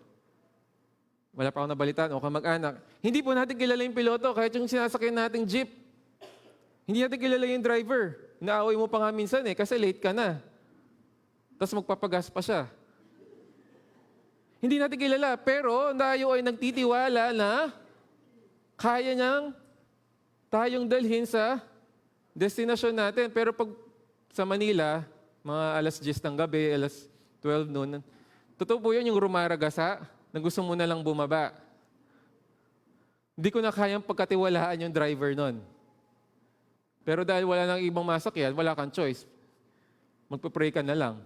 S6: Wala pa akong nabalitaan o kamag-anak. Hindi po natin kilala yung piloto, kahit yung sinasakyan nating jeep. Hindi natin kilala yung driver. Naaway mo pa nga minsan kasi late ka na. Tapos magpapagas pa siya. Hindi natin kilala, pero tayo ay nagtitiwala na kaya niyang tayong dalhin sa destinasyon natin. Pero pag sa Manila, mga alas 10 ng gabi, alas 12 noon, totoo po yun yung rumaragasa na gusto mo na lang bumaba. Hindi ko na kayang pagkatiwalaan yung driver nun. Pero dahil wala nang ibang masakyan, wala kang choice. Magpa-pray ka na lang.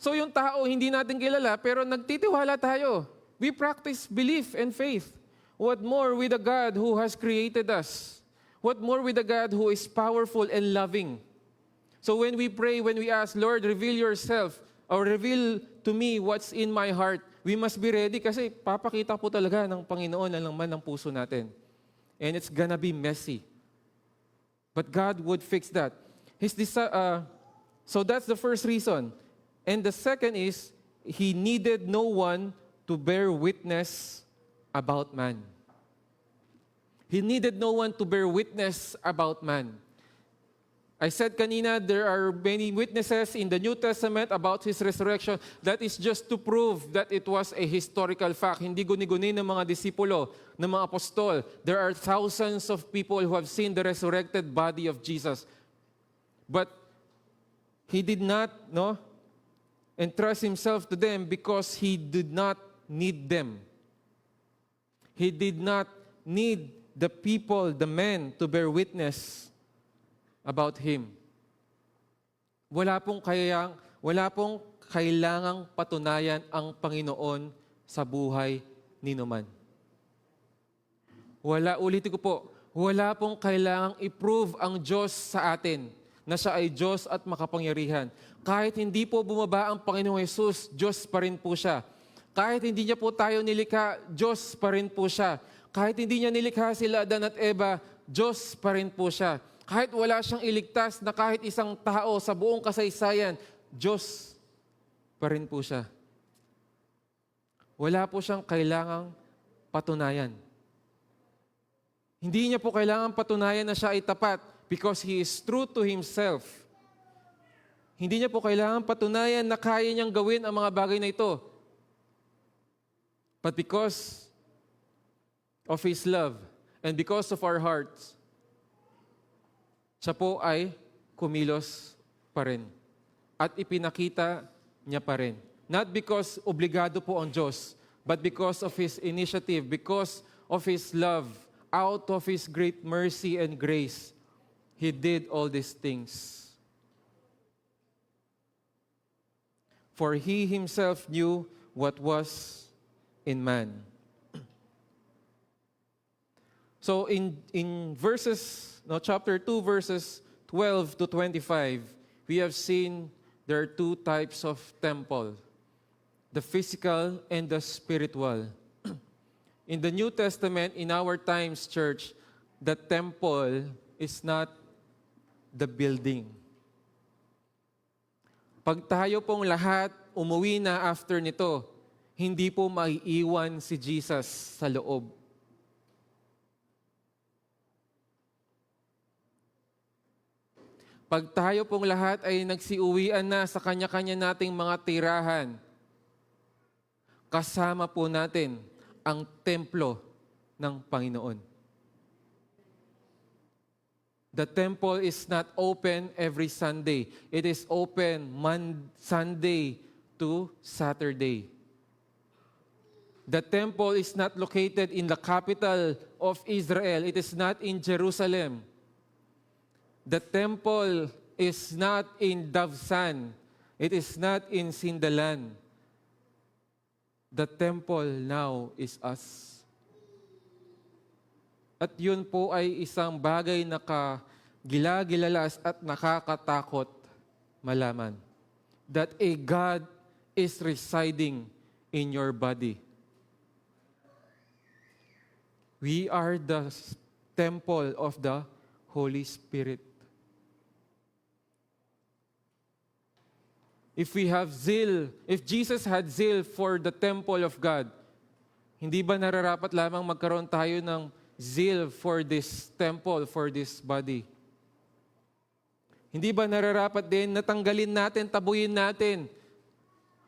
S6: So yung tao, hindi natin kilala, pero nagtitiwala tayo. We practice belief and faith. What more with a God who has created us? What more with a God who is powerful and loving? So when we pray, when we ask, Lord, reveal yourself, or reveal to me what's in my heart, we must be ready kasi papakita po talaga ng Panginoon ang laman ng puso natin. And it's gonna be messy. But God would fix that. So that's the first reason. And the second is, He needed no one to bear witness about man. He needed no one to bear witness about man. I said kanina, there are many witnesses in the New Testament about His resurrection. That is just to prove that it was a historical fact. Hindi guni-guni ng mga disipulo, ng mga apostol. There are thousands of people who have seen the resurrected body of Jesus. But He did not, entrust Himself to them because He did not need them. He did not need the people, the men, to bear witness about Him. Wala pong kailangang patunayan ang Panginoon sa buhay ni Numan. Ulitin ko po, wala pong kailangang i-prove ang Diyos sa atin na siya ay Diyos at makapangyarihan. Kahit hindi po bumaba ang Panginoong Yesus, Diyos pa rin po siya. Kahit hindi niya po tayo nilikha, Diyos pa rin po siya. Kahit hindi niya nilikha sila Adan at Eva, Diyos pa rin po siya. Kahit wala siyang iligtas na kahit isang tao sa buong kasaysayan, Diyos pa rin po siya. Wala po siyang kailangang patunayan. Hindi niya po kailangan patunayan na siya ay tapat because He is true to Himself. Hindi niya po kailangan patunayan na kaya niyang gawin ang mga bagay na ito. But because of His love and because of our hearts, siya po ay kumilos pa rin. At ipinakita niya pa rin. Not because obligado po ang Diyos, but because of His initiative, because of His love, out of His great mercy and grace, He did all these things. For He Himself knew what was in man. So in chapter 2, verses 12 to 25, we have seen there are two types of temple, the physical and the spiritual. In the New Testament, in our times, church, the temple is not the building. Pag tayo pong lahat umuwi na after nito, hindi po maiiwan si Jesus sa loob. Pag tayo pong lahat ay nagsiuwian na sa kanya-kanya nating mga tirahan, kasama po natin ang templo ng Panginoon. The temple is not open every Sunday. It is open Sunday to Saturday. The temple is not located in the capital of Israel. It is not in Jerusalem. The temple is not in Davsan. It is not in Sindalan. The temple now is us. At yun po ay isang bagay na kagila-gilalas at nakakatakot malaman. That a God is residing in your body. We are the temple of the Holy Spirit. If we have zeal, if Jesus had zeal for the temple of God, hindi ba nararapat lamang magkaroon tayo ng zeal for this temple, for this body? Hindi ba nararapat din natanggalin natin, tabuyin natin,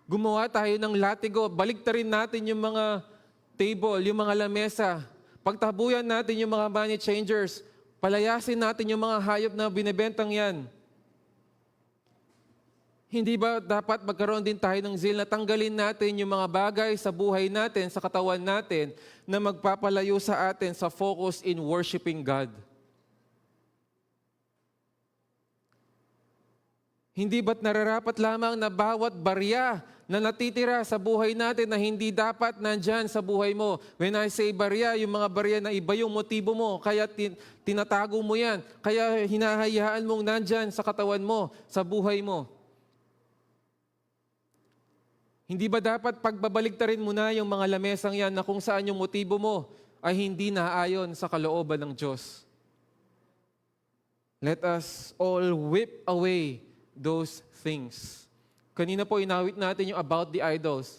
S6: gumawa tayo ng latigo, baliktarin natin yung mga table, yung mga lamesa, pagtabuyan natin yung mga money changers, palayasin natin yung mga hayop na binebentang yan. Hindi ba dapat magkaroon din tayo ng zeal na tanggalin natin yung mga bagay sa buhay natin, sa katawan natin, na magpapalayo sa atin sa focus in worshiping God? Hindi ba't nararapat lamang na bawat barya na natitira sa buhay natin na hindi dapat nandyan sa buhay mo? When I say barya, yung mga barya na iba yung motibo mo, kaya tinatago mo yan, kaya hinahayaan mong nandyan sa katawan mo, sa buhay mo. Hindi ba dapat pagbabaligtarin mo na yung mga lamesang yan na kung saan yung motibo mo ay hindi naayon sa kalooban ng Diyos? Let us all whip away those things. Kanina po inawit natin yung about the idols.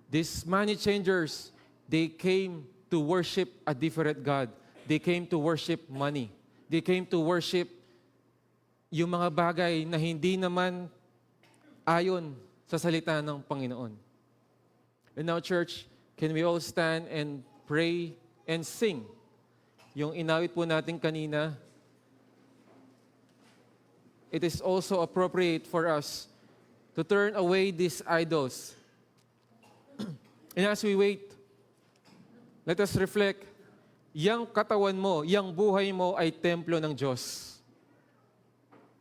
S6: These money changers, they came to worship a different God. They came to worship money. They came to worship yung mga bagay na hindi naman ayon sa salita ng Panginoon. And now, church, can we all stand and pray and sing? Yung inawit po natin kanina, it is also appropriate for us to turn away these idols. And as we wait, let us reflect, yang katawan mo, yang buhay mo ay templo ng Diyos.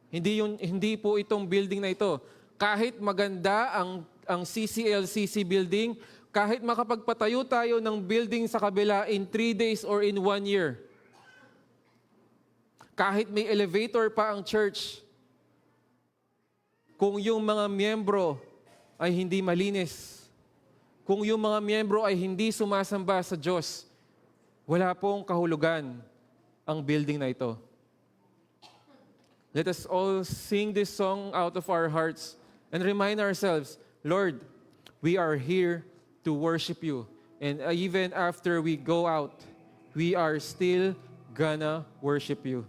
S6: Hindi po itong building na ito. Kahit maganda ang CCLCC building, kahit makapagpatayo tayo ng building sa kabila in 3 days or in 1 year, kahit may elevator pa ang church, kung yung mga miyembro ay hindi malinis, kung yung mga miyembro ay hindi sumasamba sa Diyos, wala pong kahulugan ang building na ito. Let us all sing this song out of our hearts and remind ourselves, Lord, we are here to worship you. And even after we go out, we are still gonna worship you.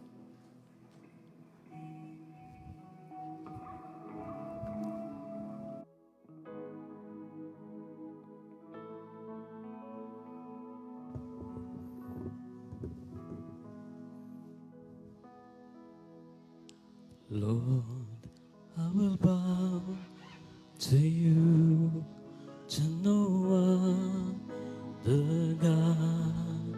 S2: Lord, I will bow to you, to no other God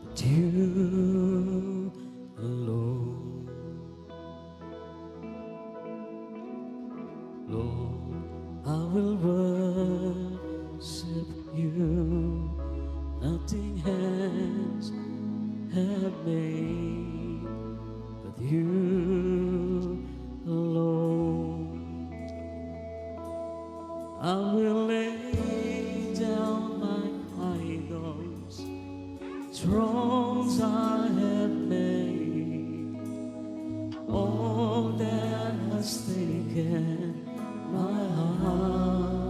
S2: but you alone. Lord, I will worship you. Nothing hands have made but you alone. I will lay down my idols, thrones I have made, all that has taken my heart.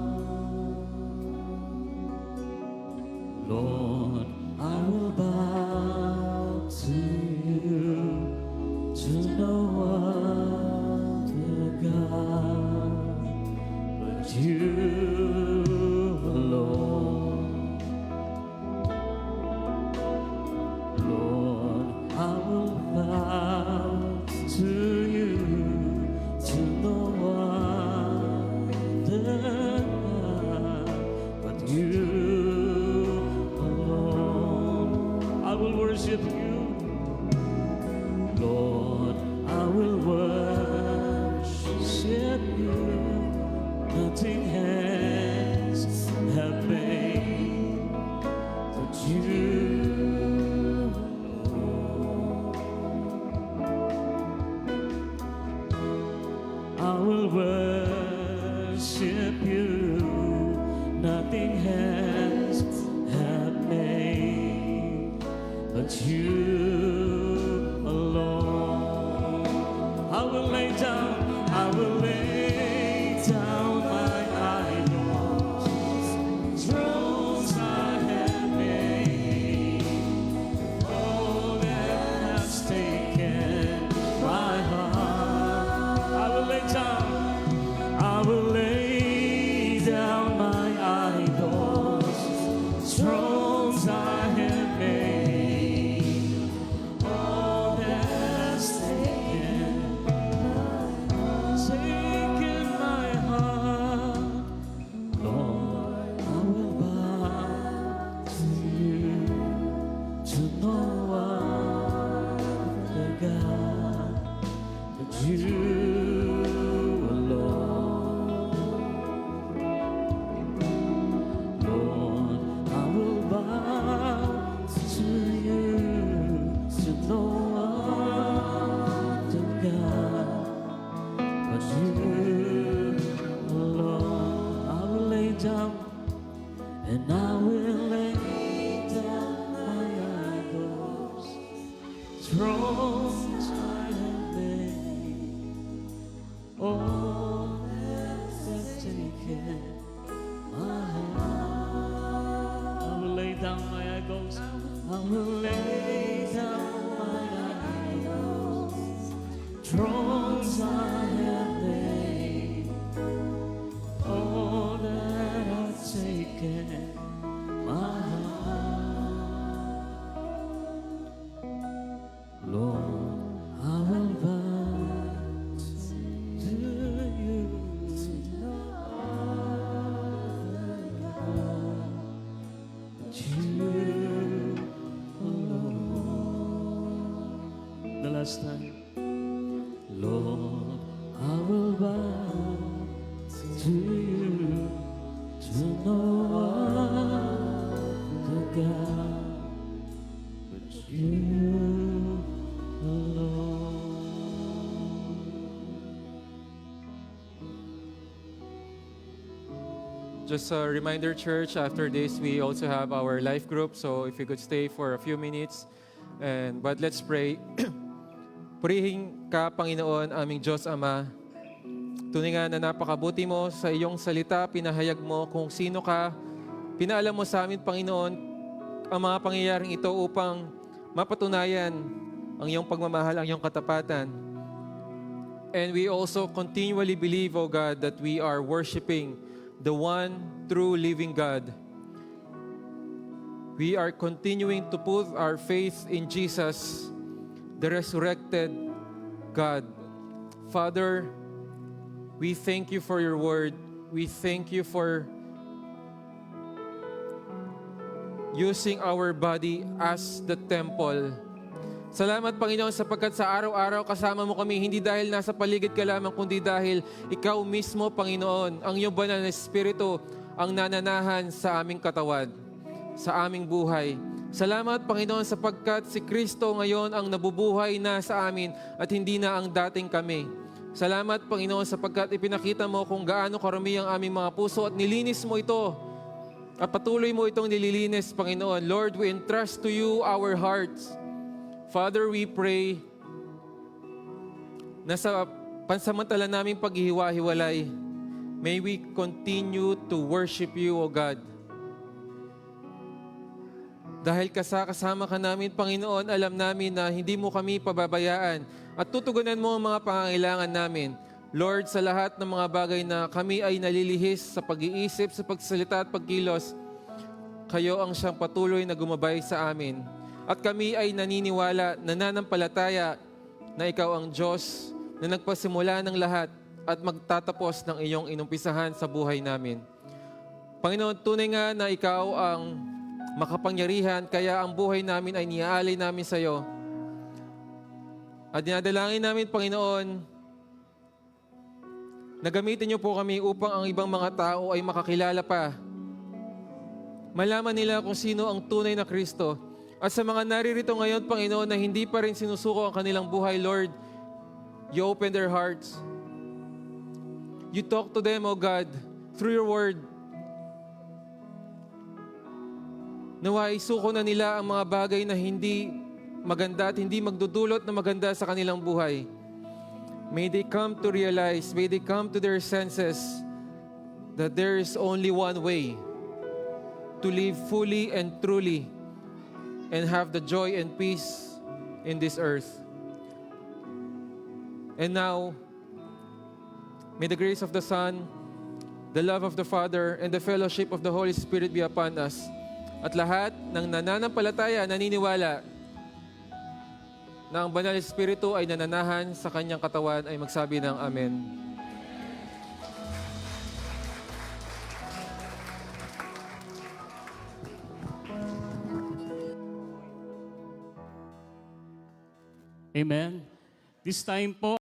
S2: Lord, I will bow to you, to no other God but you alone. Lord, I will bow to you, to no other God but you alone. I will worship you, Lord, I will worship you. Nothing hands have made but you. I will worship you. Nothing hands have made but you alone. I will lay down my idols, thrones I have made, all that has taken my heart. I will lay down my idols, thrones I have made, all that has taken my heart. Lord, I will bow to you, to no other God but you alone. Lord, I will bow to you, to no other God but you alone. I will lay down, and I will lay down my idols, thrones I have made, all that has taken my heart. I will lay down my idols, I will lay down my idols, thrones I have made, all that has taken my heart. Lord, I will bow to you, but you last time. Lord, I will bow to you, to no other God but you alone.
S6: Just a reminder, church, after this, we also have our life group. So if you could stay for a few minutes. But let's pray. Purihin ka, Panginoon, aming Diyos Ama. Tunay nga na napakabuti mo sa iyong salita, pinahayag mo kung sino ka. Pinaalam mo sa amin, Panginoon, ang mga pangyayaring ito upang mapatunayan ang iyong pagmamahal, ang iyong katapatan. And we also continually believe, O God, that we are worshiping the one true living God. We are continuing to put our faith in Jesus, the resurrected God. Father, we thank you for your word. We thank you for using our body as the temple. Salamat, Panginoon, sapagkat sa araw-araw kasama mo kami, hindi dahil nasa paligid ka lamang, kundi dahil ikaw mismo, Panginoon, ang iyong banal na Espiritu ang nananahan sa aming katawan, sa aming buhay. Salamat, Panginoon, sapagkat si Kristo ngayon ang nabubuhay na sa amin at hindi na ang dating kami. Salamat, Panginoon, sapagkat ipinakita mo kung gaano karami ang aming mga puso at nilinis mo ito at patuloy mo itong nililinis, Panginoon. Lord, we entrust to you our hearts. Father, we pray na sa pansamantala naming paghihiwa-hiwalay, may we continue to worship you, O God. Dahil kasama ka namin, Panginoon, alam namin na hindi mo kami pababayaan at tutugunan mo ang mga pangangailangan namin. Lord, sa lahat ng mga bagay na kami ay nalilihis sa pag-iisip, sa pagsalita at pagkilos, kayo ang siyang patuloy na gumabay sa amin. At kami ay naniniwala, nananampalataya na ikaw ang Diyos na nagpasimula ng lahat at magtatapos ng iyong inumpisahan sa buhay namin. Panginoon, tunay nga na ikaw ang makapangyarihan, kaya ang buhay namin ay niaalay namin sa iyo. At dinadalangin namin, Panginoon, na gamitin niyo po kami upang ang ibang mga tao ay makakilala pa. Malaman nila kung sino ang tunay na Kristo. At sa mga naririto ngayon, Panginoon, na hindi pa rin sinusuko ang kanilang buhay, Lord, you open their hearts. You talk to them, O God, through your word. Naway isuko na nila ang mga bagay na hindi maganda at hindi magdudulot na maganda sa kanilang buhay. May they come to realize, may they come to their senses that there is only one way to live fully and truly and have the joy and peace in this earth. And now, may the grace of the Son, the love of the Father, and the fellowship of the Holy Spirit be upon us. At lahat ng nananampalataya, naniniwala na ang Banal Espiritu ay nananahan sa kanyang katawan ay magsabi ng Amen.
S2: Amen. This time po,